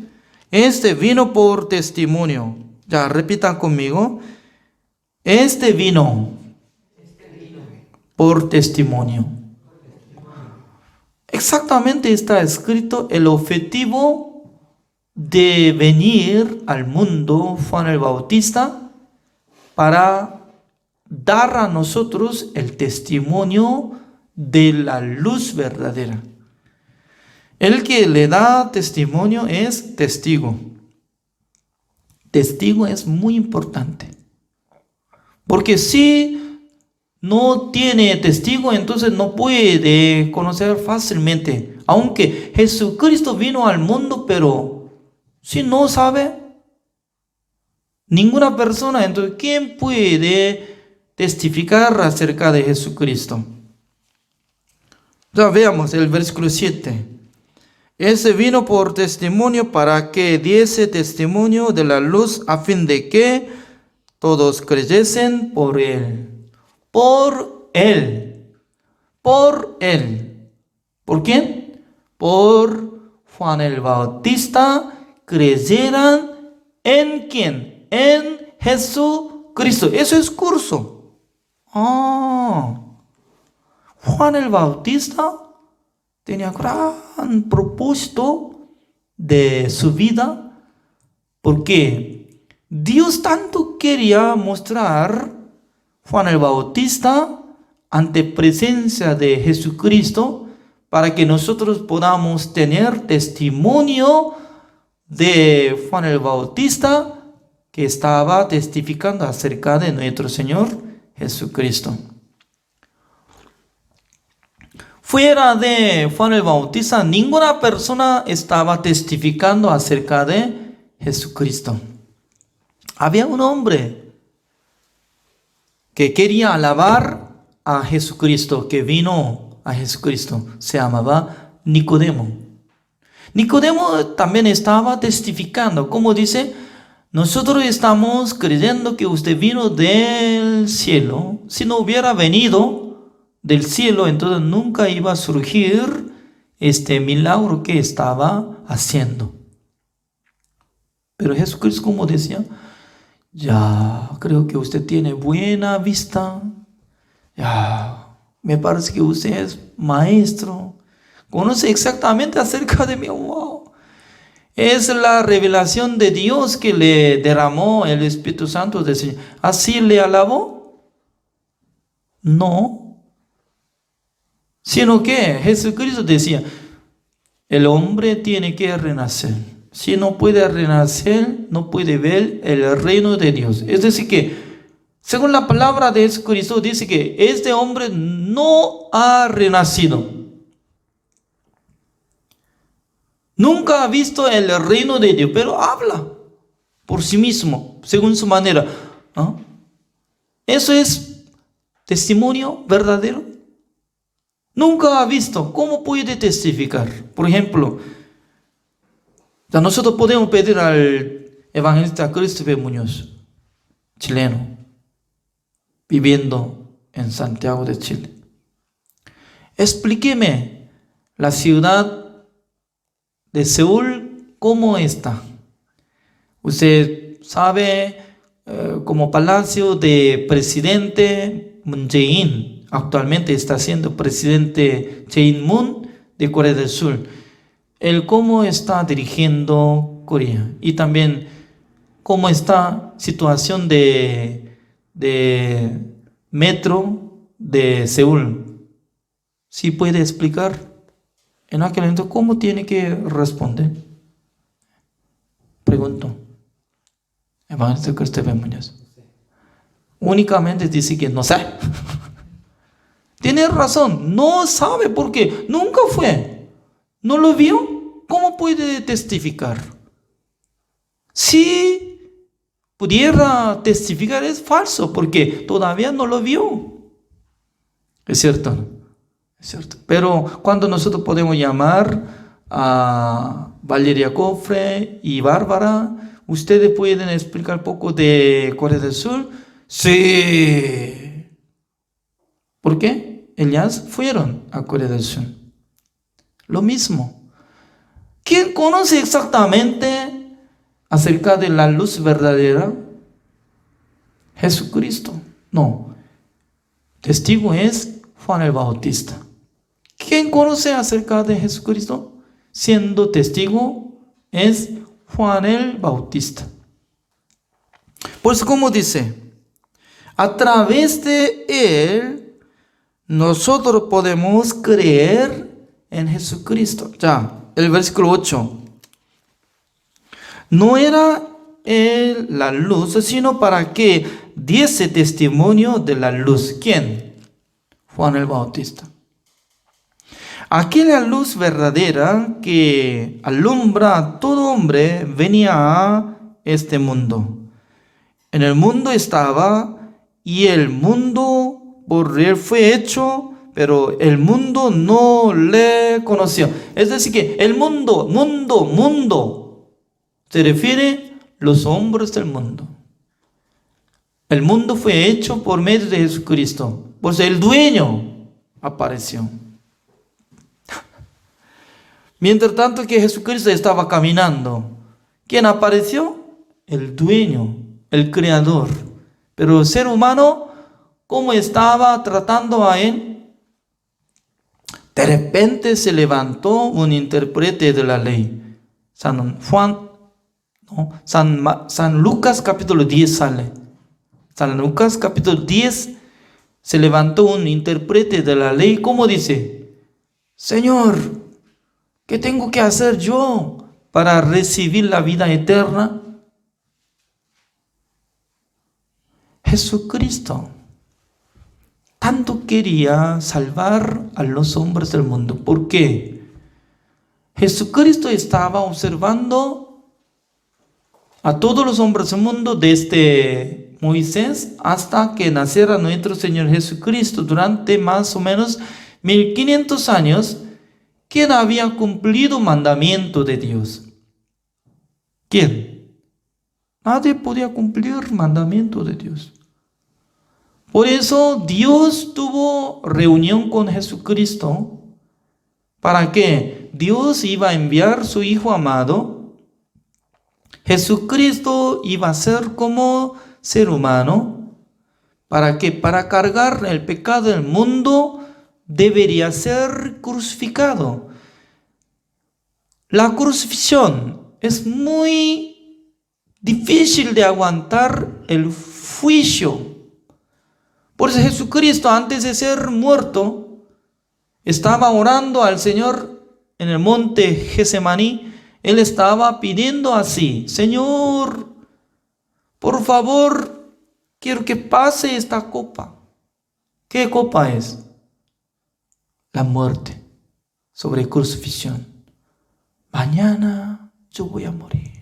este vino por testimonio. Ya, repitan conmigo. Este vino por testimonio. Exactamente está escrito el objetivo de venir al mundo Juan el Bautista para dar a nosotros el testimonio de la luz verdadera. El que le da testimonio es testigo. Testigo es muy importante. Porque si no tiene testigo, entonces no puede conocer fácilmente. Aunque Jesucristo vino al mundo, pero si no sabe ninguna persona, entonces ¿quién puede testificar acerca de Jesucristo? Ya veamos el versículo 7. Ese vino por testimonio para que diese testimonio de la luz a fin de que todos creyesen por él. Por él. Por él. ¿Por quién? Por Juan el Bautista creyeran en quién? En Jesucristo. Eso es curso. Juan el Bautista tenía gran propósito de su vida, porque Dios tanto quería mostrar Juan el Bautista ante presencia de Jesucristo para que nosotros podamos tener testimonio de Juan el Bautista que estaba testificando acerca de nuestro Señor Jesucristo. Fuera de Juan el Bautista, ninguna persona estaba testificando acerca de Jesucristo. Había un hombre que quería alabar a Jesucristo, que vino a Jesucristo. Se llamaba Nicodemo. Nicodemo también estaba testificando. Como dice, nosotros estamos creyendo que usted vino del cielo. Si no hubiera venido del cielo, entonces nunca iba a surgir este milagro que estaba haciendo. Pero Jesucristo, como decía, ya creo que usted tiene buena vista, ya me parece que usted es maestro, conoce exactamente acerca de mí. Wow. Es la revelación de Dios que le derramó el Espíritu Santo del Señor. ¿Así le alabó? No. Sino que Jesucristo decía, el hombre tiene que renacer. Si no puede renacer, no puede ver el reino de Dios. Es decir que, según la palabra de Jesucristo, dice que este hombre no ha renacido. Nunca ha visto el reino de Dios, pero habla por sí mismo, según su manera. ¿Eso es testimonio verdadero? Nunca ha visto. ¿Cómo puede testificar? Por ejemplo, nosotros podemos pedir al evangelista Christopher Muñoz, chileno, viviendo en Santiago de Chile. Explíqueme la ciudad de Seúl, ¿cómo está? Usted sabe, como palacio de presidente Moon Jae-in. Actualmente está siendo presidente Jae-in de Corea del Sur. El cómo está dirigiendo Corea. Y también cómo está situación de metro de Seúl. ¿Sí puede explicar? En aquel momento, ¿cómo tiene que responder? Pregunto. Evangelista Christopher Muñoz. Únicamente dice que no sé. Tiene razón, no sabe porque nunca fue, no lo vio. ¿Cómo puede testificar? Si pudiera testificar es falso porque todavía no lo vio. ¿Es cierto? Es cierto. Pero cuando nosotros podemos llamar a Valeria Cofre y Bárbara, ¿ustedes pueden explicar un poco de Corea del Sur? Sí. ¿Por qué? Ellas fueron a Corea del Sur. Lo mismo. ¿Quién conoce exactamente acerca de la luz verdadera? Jesucristo. No. Testigo es Juan el Bautista. ¿Quién conoce acerca de Jesucristo? Siendo testigo es Juan el Bautista. Por eso, como dice, a través de él nosotros podemos creer en Jesucristo. Ya, el versículo 8. No era él la luz, sino para que diese testimonio de la luz. ¿Quién? Juan el Bautista. Aquella luz verdadera que alumbra a todo hombre venía a este mundo. En el mundo estaba, y el mundo por él fue hecho, pero el mundo no le conoció. Es decir, que el mundo, se refiere a los hombres del mundo. El mundo fue hecho por medio de Jesucristo. Por eso el dueño apareció. Mientras tanto que Jesucristo estaba caminando, ¿quién apareció? El dueño, el creador. Pero el ser humano, ¿cómo estaba tratando a él? De repente se levantó un intérprete de la ley. San Lucas capítulo 10 sale. San Lucas capítulo 10 se levantó un intérprete de la ley. ¿Cómo dice? Señor, ¿qué tengo que hacer yo para recibir la vida eterna? Jesucristo tanto quería salvar a los hombres del mundo. ¿Por qué? Jesucristo estaba observando a todos los hombres del mundo desde Moisés hasta que naciera nuestro Señor Jesucristo. Durante más o menos 1500 años, ¿quién había cumplido mandamiento de Dios? ¿Quién? Nadie podía cumplir mandamiento de Dios. Por eso Dios tuvo reunión con Jesucristo. ¿Para qué? Dios iba a enviar su Hijo amado. Jesucristo iba a ser como ser humano. ¿Para qué? Para cargar el pecado del mundo debería ser crucificado. La crucifixión es muy difícil de aguantar el juicio. Por eso Jesucristo, antes de ser muerto, estaba orando al Señor en el monte Getsemaní. Él estaba pidiendo así: Señor, por favor, quiero que pase esta copa. ¿Qué copa es? La muerte sobre crucifixión. Mañana yo voy a morir.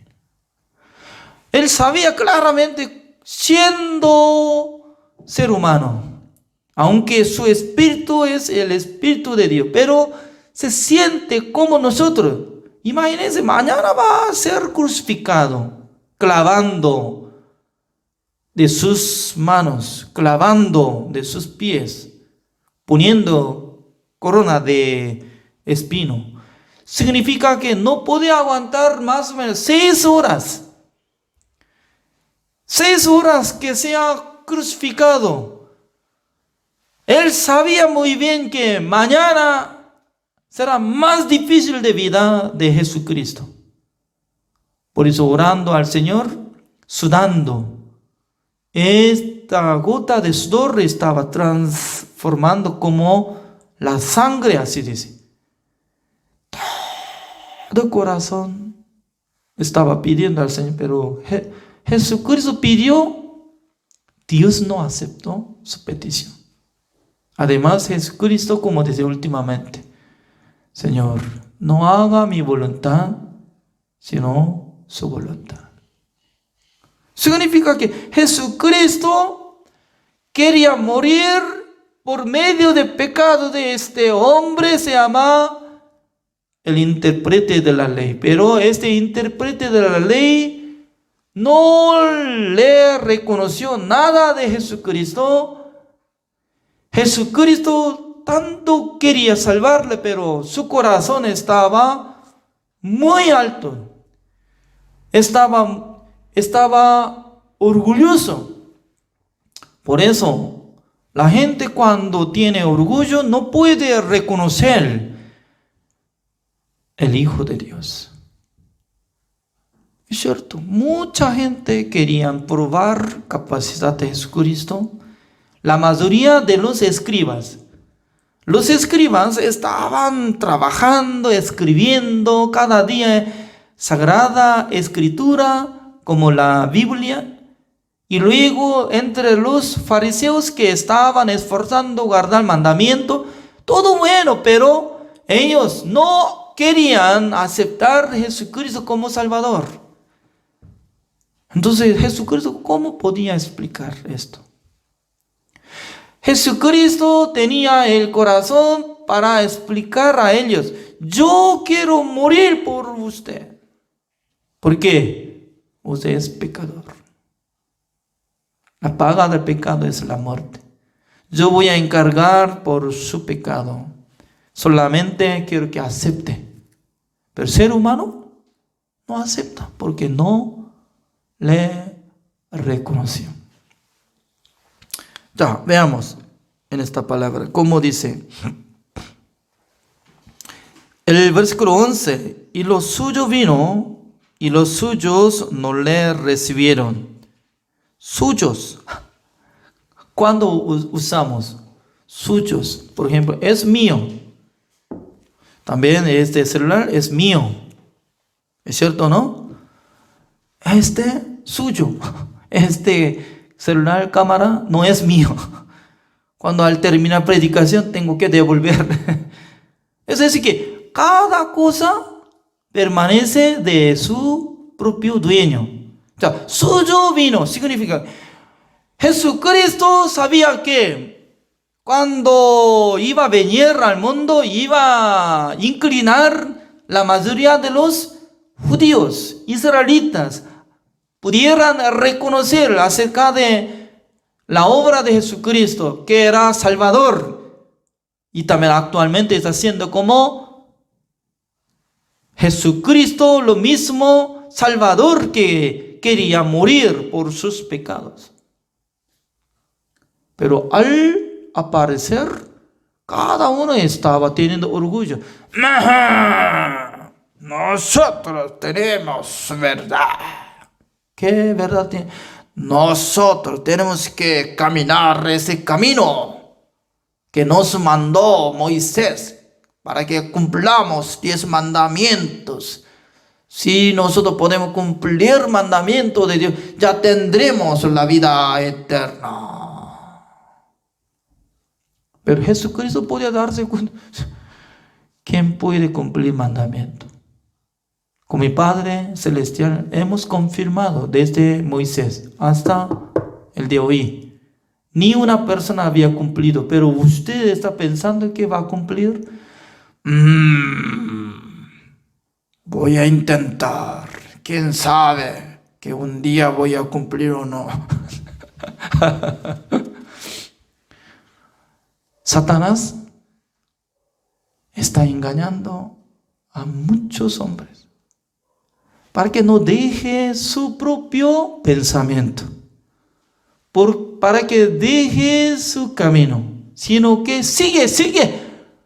Él sabía claramente, siendo ser humano, aunque su espíritu es el espíritu de Dios, pero se siente como nosotros. Imagínense, mañana va a ser crucificado, clavando de sus manos, clavando de sus pies, poniendo corona de espino. Significa que no puede aguantar más o menos 6 horas. 6 horas que sea crucificado. Él sabía muy bien que mañana será más difícil de vida de Jesucristo. Por eso, orando al Señor, sudando, esta gota de sudor estaba transformando como la sangre, así dice. Todo corazón estaba pidiendo al Señor, pero Jesucristo pidió. Dios no aceptó su petición. Además, Jesucristo, como dice últimamente: Señor, no haga mi voluntad, sino su voluntad. Significa que Jesucristo quería morir por medio del pecado de este hombre, se llama el intérprete de la ley. Pero este intérprete de la ley no le reconoció nada de Jesucristo. Jesucristo tanto quería salvarle, pero su corazón estaba muy alto. Estaba orgulloso. Por eso, la gente cuando tiene orgullo no puede reconocer el Hijo de Dios. Es cierto, mucha gente quería probar capacidad de Jesucristo. La mayoría de los escribas estaban trabajando, escribiendo cada día sagrada escritura como la Biblia. Y luego entre los fariseos que estaban esforzando guardar el mandamiento, todo bueno, pero ellos no querían aceptar a Jesucristo como Salvador. Entonces, Jesucristo, ¿cómo podía explicar esto? Jesucristo tenía el corazón para explicar a ellos, yo quiero morir por usted. ¿Por qué? Usted es pecador. La paga del pecado es la muerte. Yo voy a encargar por su pecado. Solamente quiero que acepte. Pero el ser humano no acepta porque no le reconoció. Ya, veamos en esta palabra cómo dice. El versículo 11, y lo suyo vino, y los suyos no le recibieron. Suyos. ¿Cuándo usamos suyos? Por ejemplo, es mío. También este celular es mío. ¿Es cierto, no? Suyo. Este celular, cámara, no es mío. Cuando al terminar predicación tengo que devolver. Es decir que cada cosa permanece de su propio dueño. O sea, suyo vino significa Jesucristo sabía que cuando iba a venir al mundo iba a inclinar la mayoría de los judíos, israelitas, pudieran reconocer acerca de la obra de Jesucristo, que era Salvador, y también actualmente está siendo como Jesucristo, lo mismo Salvador que quería morir por sus pecados. Pero al aparecer, cada uno estaba teniendo orgullo. Nosotros tenemos verdad. ¿Qué verdad tiene? Nosotros tenemos que caminar ese camino que nos mandó Moisés para que cumplamos 10 mandamientos. Si nosotros podemos cumplir mandamientos de Dios, ya tendremos la vida eterna. Pero Jesucristo podía darse cuenta. ¿Quién puede cumplir mandamiento? Con mi Padre Celestial hemos confirmado desde Moisés hasta el de hoy. Ni una persona había cumplido, pero usted está pensando que va a cumplir. Voy a intentar. ¿Quién sabe que un día voy a cumplir o no? Satanás está engañando a muchos hombres para que no deje su propio pensamiento, para que deje su camino, sino que sigue.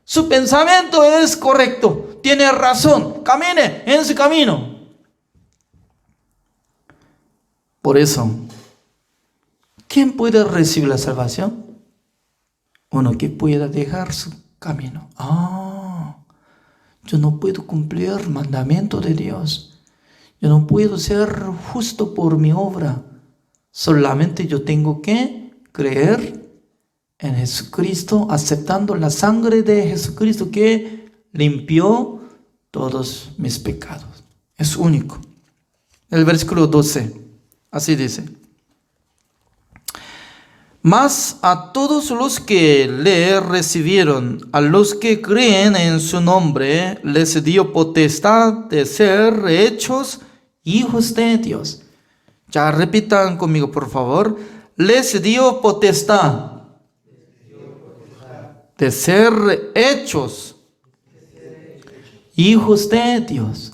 Su pensamiento es correcto, tiene razón, camine en su camino. Por eso, ¿quién puede recibir la salvación? Uno que pueda dejar su camino. Yo no puedo cumplir el mandamiento de Dios. Yo no puedo ser justo por mi obra. Solamente yo tengo que creer en Jesucristo, aceptando la sangre de Jesucristo que limpió todos mis pecados. Es único. El versículo 12, así dice. Mas a todos los que le recibieron, a los que creen en su nombre, les dio potestad de ser hechos hijos de Dios. Ya repitan conmigo, por favor. Les dio potestad de ser hechos hijos de Dios.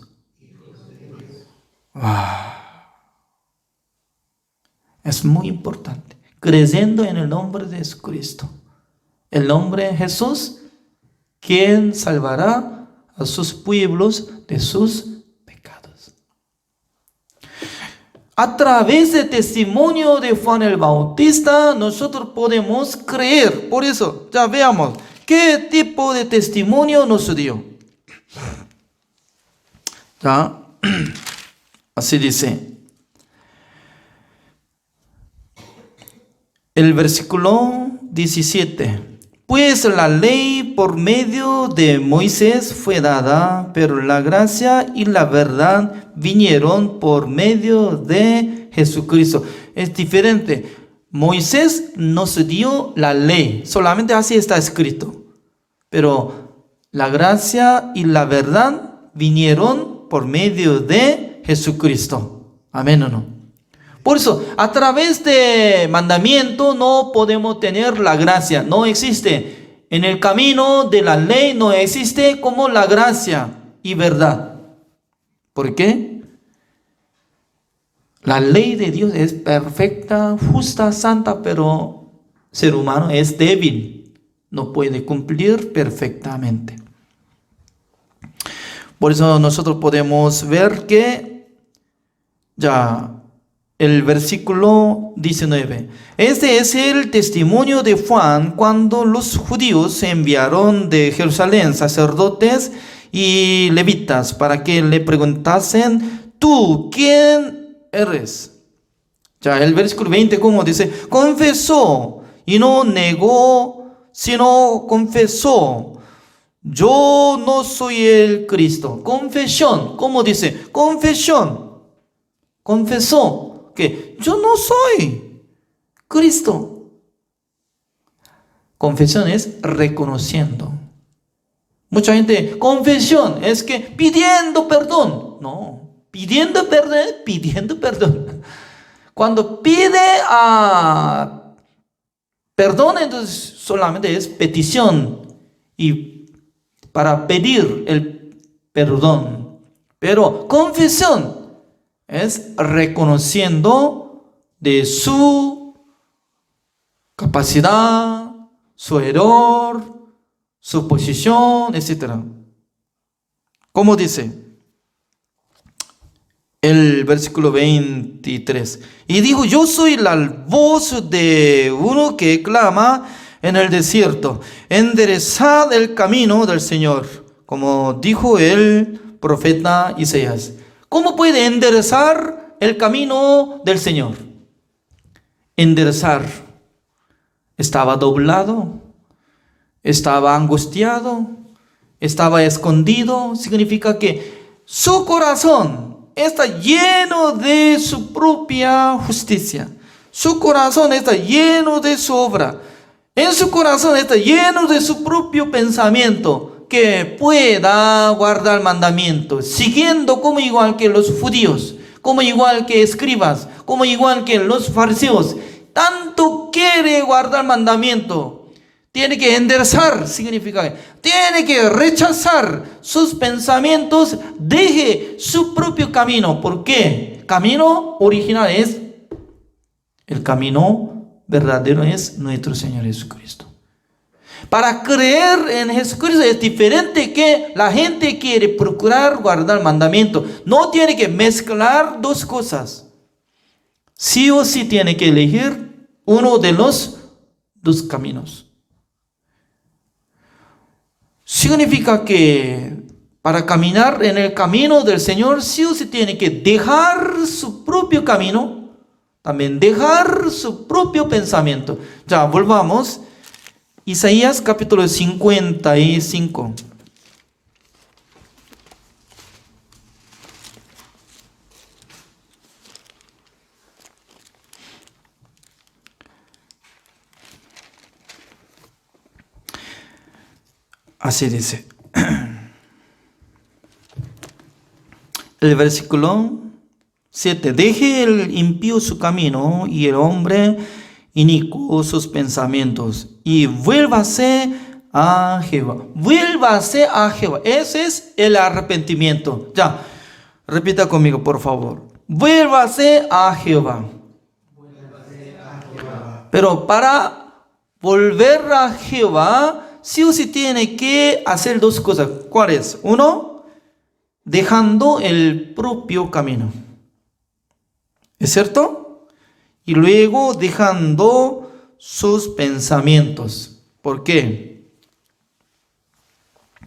Es muy importante. Creyendo en el nombre de Jesucristo. El nombre de Jesús, quien salvará a sus pueblos de sus pecados. A través del testimonio de Juan el Bautista, nosotros podemos creer. Por eso, ya veamos, ¿qué tipo de testimonio nos dio? Ya, así dice. El versículo 17. Pues la ley por medio de Moisés fue dada, pero la gracia y la verdad vinieron por medio de Jesucristo. Es diferente. Moisés nos dio la ley, solamente así está escrito. Pero la gracia y la verdad vinieron por medio de Jesucristo. Amén o no. Por eso, a través de mandamiento no podemos tener la gracia. No existe. En el camino de la ley no existe como la gracia y verdad. ¿Por qué? La ley de Dios es perfecta, justa, santa, pero el ser humano es débil. No puede cumplir perfectamente. Por eso nosotros podemos ver que ya el versículo 19. Este es el testimonio de Juan cuando los judíos enviaron de Jerusalén sacerdotes y levitas para que le preguntasen: ¿tú quién eres? Ya el versículo 20, como dice, confesó y no negó, sino confesó: yo no soy el Cristo. Confesión, ¿cómo dice? Confesión. Confesó que yo no soy Cristo. Confesión es reconociendo. Mucha gente, confesión es que pidiendo perdón. No, pidiendo perdón. Cuando pide perdón, entonces solamente es petición y para pedir el perdón. Pero confesión es reconociendo de su capacidad, su error, su posición, etc. ¿Cómo dice? El versículo 23. Y dijo: yo soy la voz de uno que clama en el desierto, enderezad el camino del Señor, como dijo el profeta Isaías. ¿Cómo puede enderezar el camino del Señor? Enderezar. Estaba doblado, estaba angustiado, estaba escondido. Significa que su corazón está lleno de su propia justicia. Su corazón está lleno de su obra. En su corazón está lleno de su propio pensamiento, que pueda guardar mandamientos, siguiendo como igual que los judíos, como igual que escribas, como igual que los fariseos. Tanto quiere guardar mandamiento, tiene que enderezar, significa que tiene que rechazar sus pensamientos, deje su propio camino. ¿Por qué? Camino original es el camino verdadero, es nuestro Señor Jesucristo. Para creer en Jesucristo es diferente que la gente quiere procurar guardar mandamiento. No tiene que mezclar dos cosas. Sí o sí tiene que elegir uno de los dos caminos. Significa que para caminar en el camino del Señor, sí o sí tiene que dejar su propio camino, también dejar su propio pensamiento. Ya, volvamos. Isaías capítulo 55. Así dice. El versículo 7. Deje el impío su camino y el hombre inicuo sus pensamientos, y vuélvase a Jehová. Vuélvase a Jehová. Ese es el arrepentimiento. Ya, repita conmigo, por favor. Vuélvase a Jehová. Vuélvase a Jehová. Pero para volver a Jehová, sí o sí tiene que hacer dos cosas. ¿Cuáles? Uno, dejando el propio camino. ¿Es cierto? Y luego dejando sus pensamientos. ¿Por qué?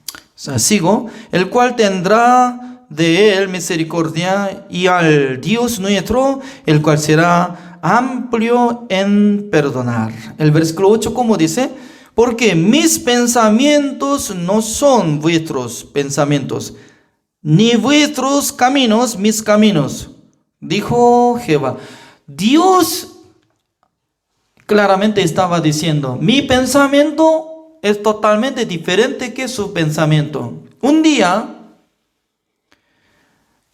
O sea, sigo. El cual tendrá de él misericordia, y al Dios nuestro, el cual será amplio en perdonar. El versículo 8, ¿cómo dice? Porque mis pensamientos no son vuestros pensamientos, ni vuestros caminos mis caminos, dijo Jehová. Dios Claramente estaba diciendo, mi pensamiento es totalmente diferente que su pensamiento. Un día,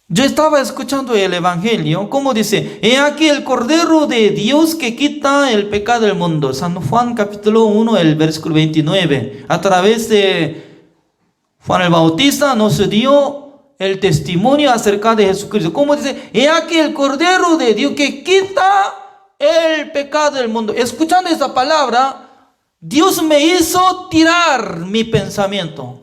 yo estaba escuchando el Evangelio, como dice, he aquí el Cordero de Dios que quita el pecado del mundo. San Juan capítulo 1, el versículo 29. A través de Juan el Bautista nos dio el testimonio acerca de Jesucristo. Como dice, he aquí el Cordero de Dios que quita el pecado del mundo. Escuchando esa palabra, Dios me hizo tirar mi pensamiento.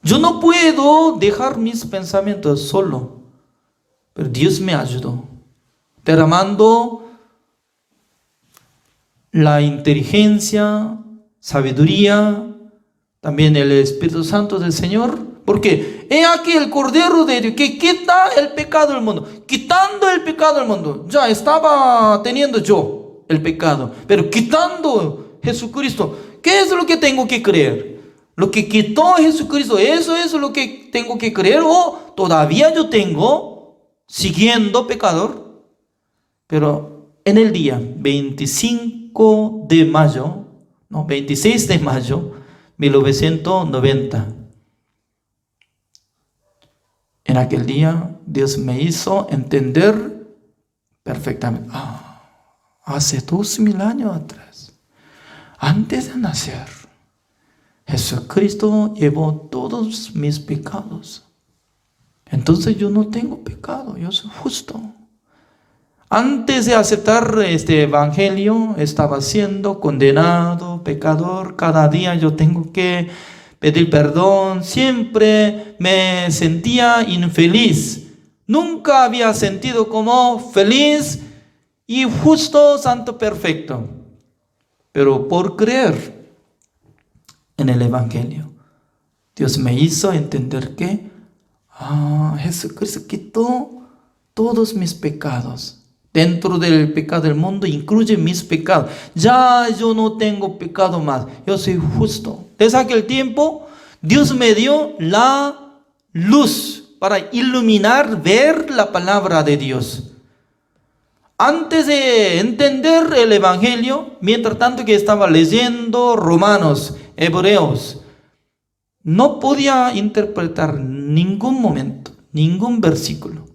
Yo no puedo dejar mis pensamientos solo, pero Dios me ayudó, derramando la inteligencia, sabiduría, también el Espíritu Santo del Señor. Porque he aquí el Cordero de Dios que quita el pecado del mundo. Quitando el pecado del mundo. Ya estaba teniendo yo el pecado, pero quitando Jesucristo. ¿Qué es lo que tengo que creer? Lo que quitó Jesucristo, ¿eso es lo que tengo que creer? ¿O todavía yo tengo siguiendo pecador? Pero en el día 26 de mayo 1990, en aquel día Dios me hizo entender perfectamente. Hace 2000 años atrás, antes de nacer, Jesucristo llevó todos mis pecados. Entonces yo no tengo pecado, yo soy justo. Antes de aceptar este evangelio, estaba siendo condenado, pecador. Cada día yo tengo que pedir perdón. Siempre me sentía infeliz. Nunca había sentido como feliz y justo, santo, perfecto. Pero por creer en el evangelio, Dios me hizo entender que Jesucristo quitó todos mis pecados. Dentro del pecado del mundo incluye mis pecados. Ya yo no tengo pecado más. Yo soy justo. Desde aquel tiempo, Dios me dio la luz para iluminar, ver la palabra de Dios. Antes de entender el evangelio, mientras tanto que estaba leyendo Romanos, Hebreos, no podía interpretar ningún momento, ningún versículo.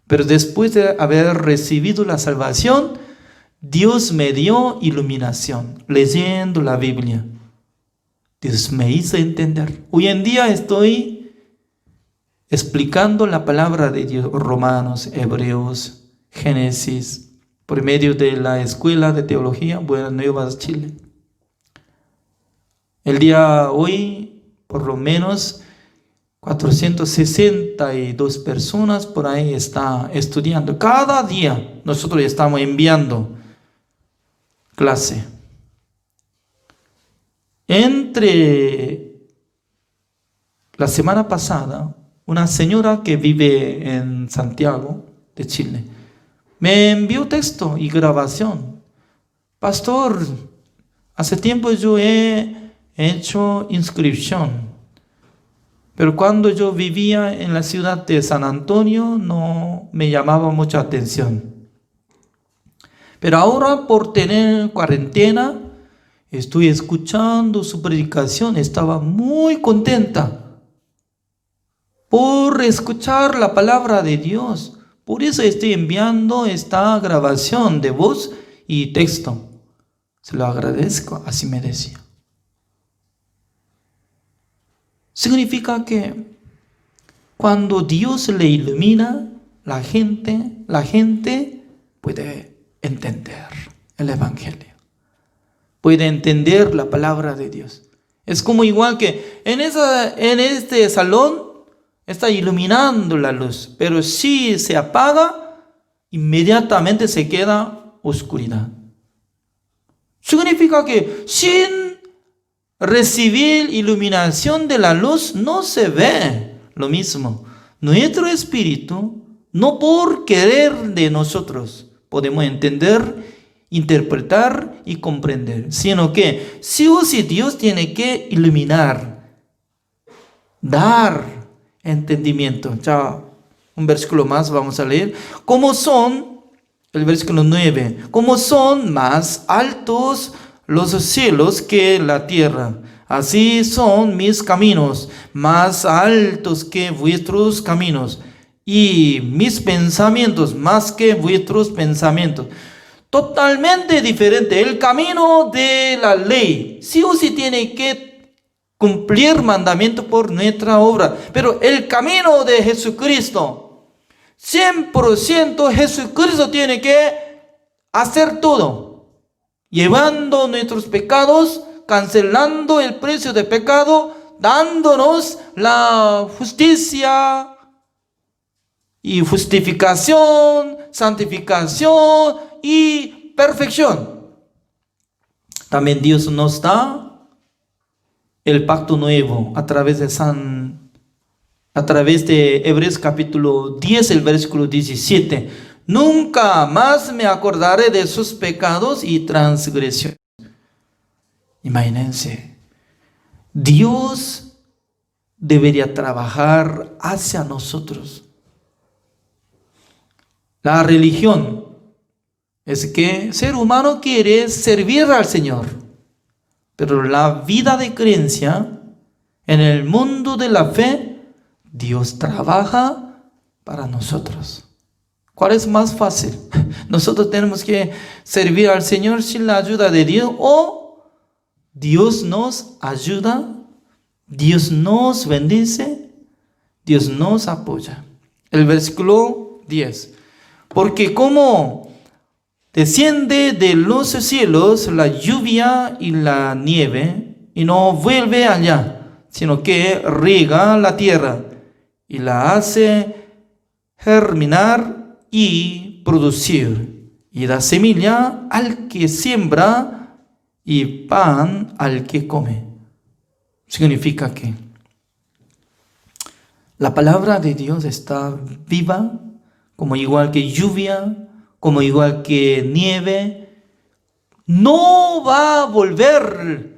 Pero después de haber recibido la salvación, Dios me dio iluminación, leyendo la Biblia. Dios me hizo entender. Hoy en día estoy explicando la palabra de Dios, Romanos, Hebreos, Génesis, por medio de la Escuela de Teología Buenas Nuevas Chile. El día hoy, por lo menos 462 personas por ahí están estudiando. Cada día nosotros estamos enviando clase. Entre la semana pasada, una señora que vive en Santiago de Chile me envió texto y grabación. Pastor, hace tiempo yo he hecho inscripción, pero cuando yo vivía en la ciudad de San Antonio no me llamaba mucha atención. Pero ahora, por tener cuarentena, estoy escuchando su predicación. Estaba muy contenta por escuchar la palabra de Dios. Por eso estoy enviando esta grabación de voz y texto. Se lo agradezco, así me decía. Significa que cuando Dios le ilumina, la gente puede entender el evangelio. Puede entender la palabra de Dios. Es como igual que en este salón está iluminando la luz, pero si se apaga, inmediatamente se queda oscuridad. Significa que sin recibir iluminación de la luz no se ve lo mismo. Nuestro espíritu, no por querer de nosotros, podemos entender, interpretar y comprender, sino que sí o sí Dios tiene que iluminar, dar entendimiento. Ya un versículo más vamos a leer. ¿Cómo son El versículo 9. Como son más altos los cielos que la tierra, así son mis caminos, más altos que vuestros caminos, y mis pensamientos más que vuestros pensamientos. Totalmente diferente. El camino de la ley, sí o sí tiene que cumplir mandamiento por nuestra obra. Pero el camino de Jesucristo, 100% Jesucristo tiene que hacer todo. Llevando nuestros pecados, cancelando el precio de pecado, dándonos la justicia y justificación, santificación y perfección. También Dios nos da el pacto nuevo a través de Hebreos capítulo 10, el versículo 17. Nunca más me acordaré de sus pecados y transgresiones. Imagínense, Dios debería trabajar hacia nosotros. La religión es que el ser humano quiere servir al Señor, pero la vida de creencia en el mundo de la fe, Dios trabaja para nosotros. ¿Cuál es más fácil? Nosotros tenemos que servir al Señor sin la ayuda de Dios, o Dios nos ayuda, Dios nos bendice, Dios nos apoya. El versículo 10. Porque como desciende de los cielos la lluvia y la nieve, y no vuelve allá, sino que riega la tierra y la hace germinar y producir, y da semilla al que siembra y pan al que come. Significa que la palabra de Dios está viva, como igual que lluvia, como igual que nieve. No va a volver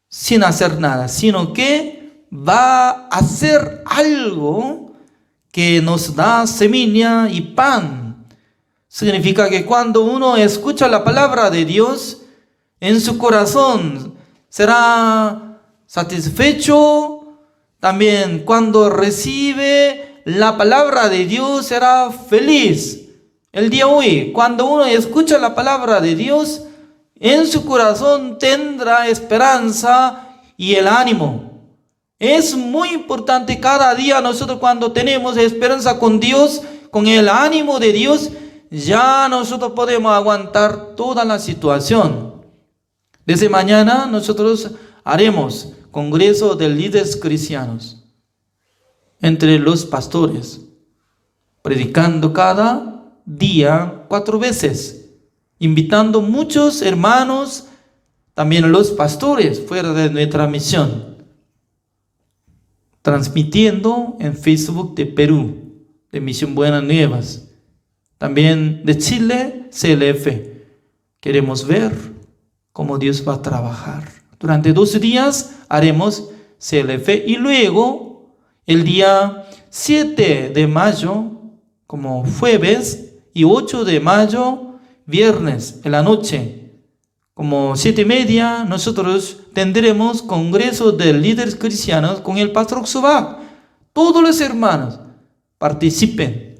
sin hacer nada, sino que va a hacer algo que nos da semilla y pan. Significa que cuando uno escucha la palabra de Dios, en su corazón será satisfecho. También cuando recibe la palabra de Dios será feliz. El día de hoy, cuando uno escucha la palabra de Dios, en su corazón tendrá esperanza y el ánimo. Es muy importante cada día nosotros, cuando tenemos esperanza con Dios, con el ánimo de Dios, ya nosotros podemos aguantar toda la situación. Desde mañana nosotros haremos congreso de líderes cristianos entre los pastores, predicando cada día 4 veces, invitando muchos hermanos, también los pastores fuera de nuestra misión, transmitiendo en Facebook de Perú, de Misión Buenas Nuevas, también de Chile, CLF. Queremos ver cómo Dios va a trabajar. Durante 12 días haremos CLF, y luego el día 7 de mayo como jueves, y 8 de mayo viernes en la noche como 7:30, nosotros tendremos congreso de líderes cristianos con el pastor Oxovac. Todos los hermanos participen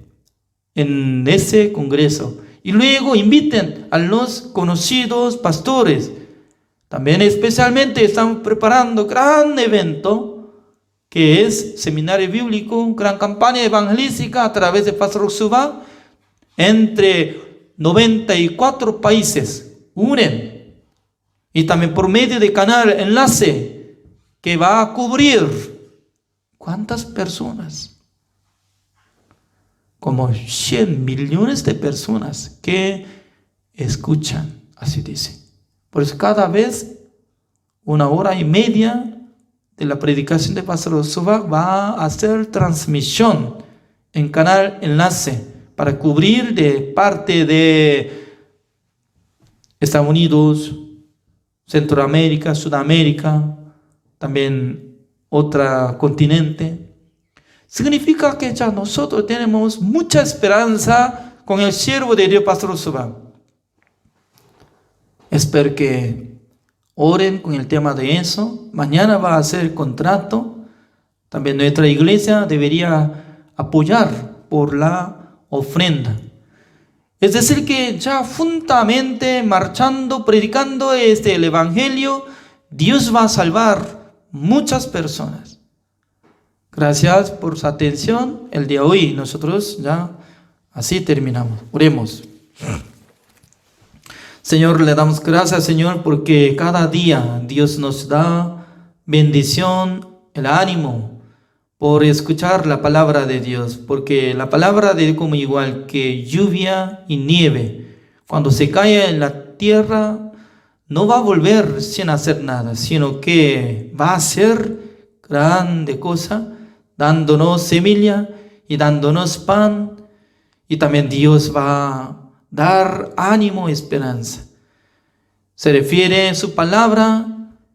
en ese congreso y luego inviten a los conocidos pastores. También especialmente estamos preparando gran evento que es seminario bíblico, gran campaña evangelística a través de pastor Oxovac. Entre 94 países unen, y también por medio de canal enlace que va a cubrir ¿cuántas personas? Como 100 millones de personas que escuchan, así dice. Por eso cada vez 1 hora y media de la predicación de pastor Oxovac va a hacer transmisión en canal enlace para cubrir de parte de Estados Unidos, Centroamérica, Sudamérica, también otro continente. Significa que ya nosotros tenemos mucha esperanza con el siervo de Dios, Pastor Suba. Espero que oren con el tema de eso. Mañana va a ser el contrato. También nuestra iglesia debería apoyar por la ofrenda. Es decir, que ya juntamente, marchando, predicando el evangelio, Dios va a salvar muchas personas. Gracias por su atención el día de hoy. Nosotros ya así terminamos. Oremos. Señor, le damos gracias, Señor, porque cada día Dios nos da bendición, el ánimo por escuchar la palabra de Dios, porque la palabra de Dios, como igual que lluvia y nieve, cuando se cae en la tierra, no va a volver sin hacer nada, sino que va a hacer grande cosa, dándonos semilla y dándonos pan, y también Dios va a dar ánimo y esperanza. Se refiere en su palabra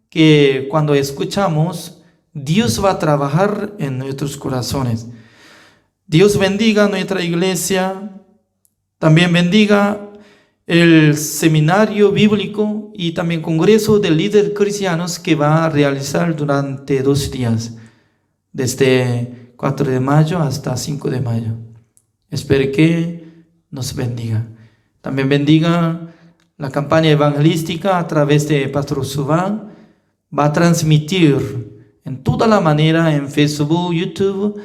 que cuando escuchamos, Dios va a trabajar en nuestros corazones. Dios bendiga nuestra iglesia, también bendiga el seminario bíblico y también congreso de líderes cristianos que va a realizar durante 2 días, desde 4 de mayo hasta 5 de mayo. Espero que nos bendiga. También bendiga la campaña evangelística a través de Pastor Subán. Va a transmitir en toda la manera en Facebook, YouTube,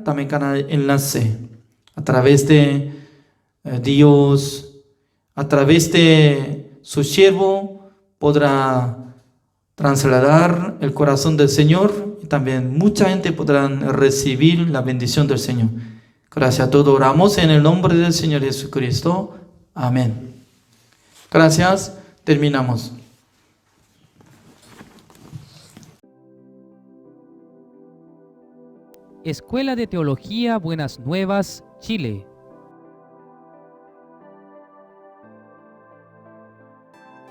también canal enlace, a través de Dios, a través de su siervo podrá trasladar el corazón del Señor y también mucha gente podrá recibir la bendición del Señor. Gracias a todos, oramos en el nombre del Señor Jesucristo. Amén. Gracias, terminamos. Escuela de Teología Buenas Nuevas, Chile.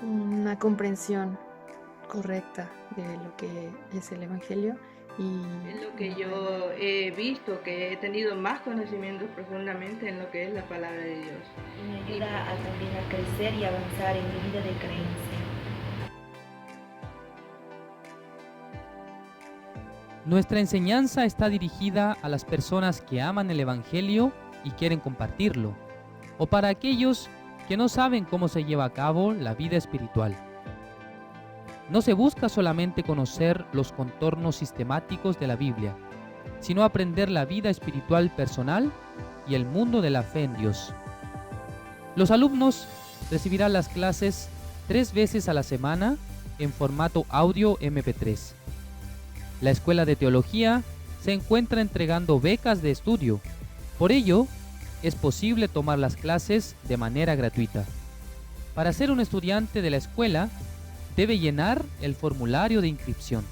Una comprensión correcta de lo que es el Evangelio y Es lo que yo he visto, que he tenido más conocimientos profundamente en lo que es la palabra de Dios. Me ayuda también a crecer y avanzar en mi vida de creencia. Nuestra enseñanza está dirigida a las personas que aman el Evangelio y quieren compartirlo, o para aquellos que no saben cómo se lleva a cabo la vida espiritual. No se busca solamente conocer los contornos sistemáticos de la Biblia, sino aprender la vida espiritual personal y el mundo de la fe en Dios. Los alumnos recibirán las clases 3 veces a la semana en formato audio MP3. La Escuela de Teología se encuentra entregando becas de estudio. Por ello, es posible tomar las clases de manera gratuita. Para ser un estudiante de la escuela, debe llenar el formulario de inscripción.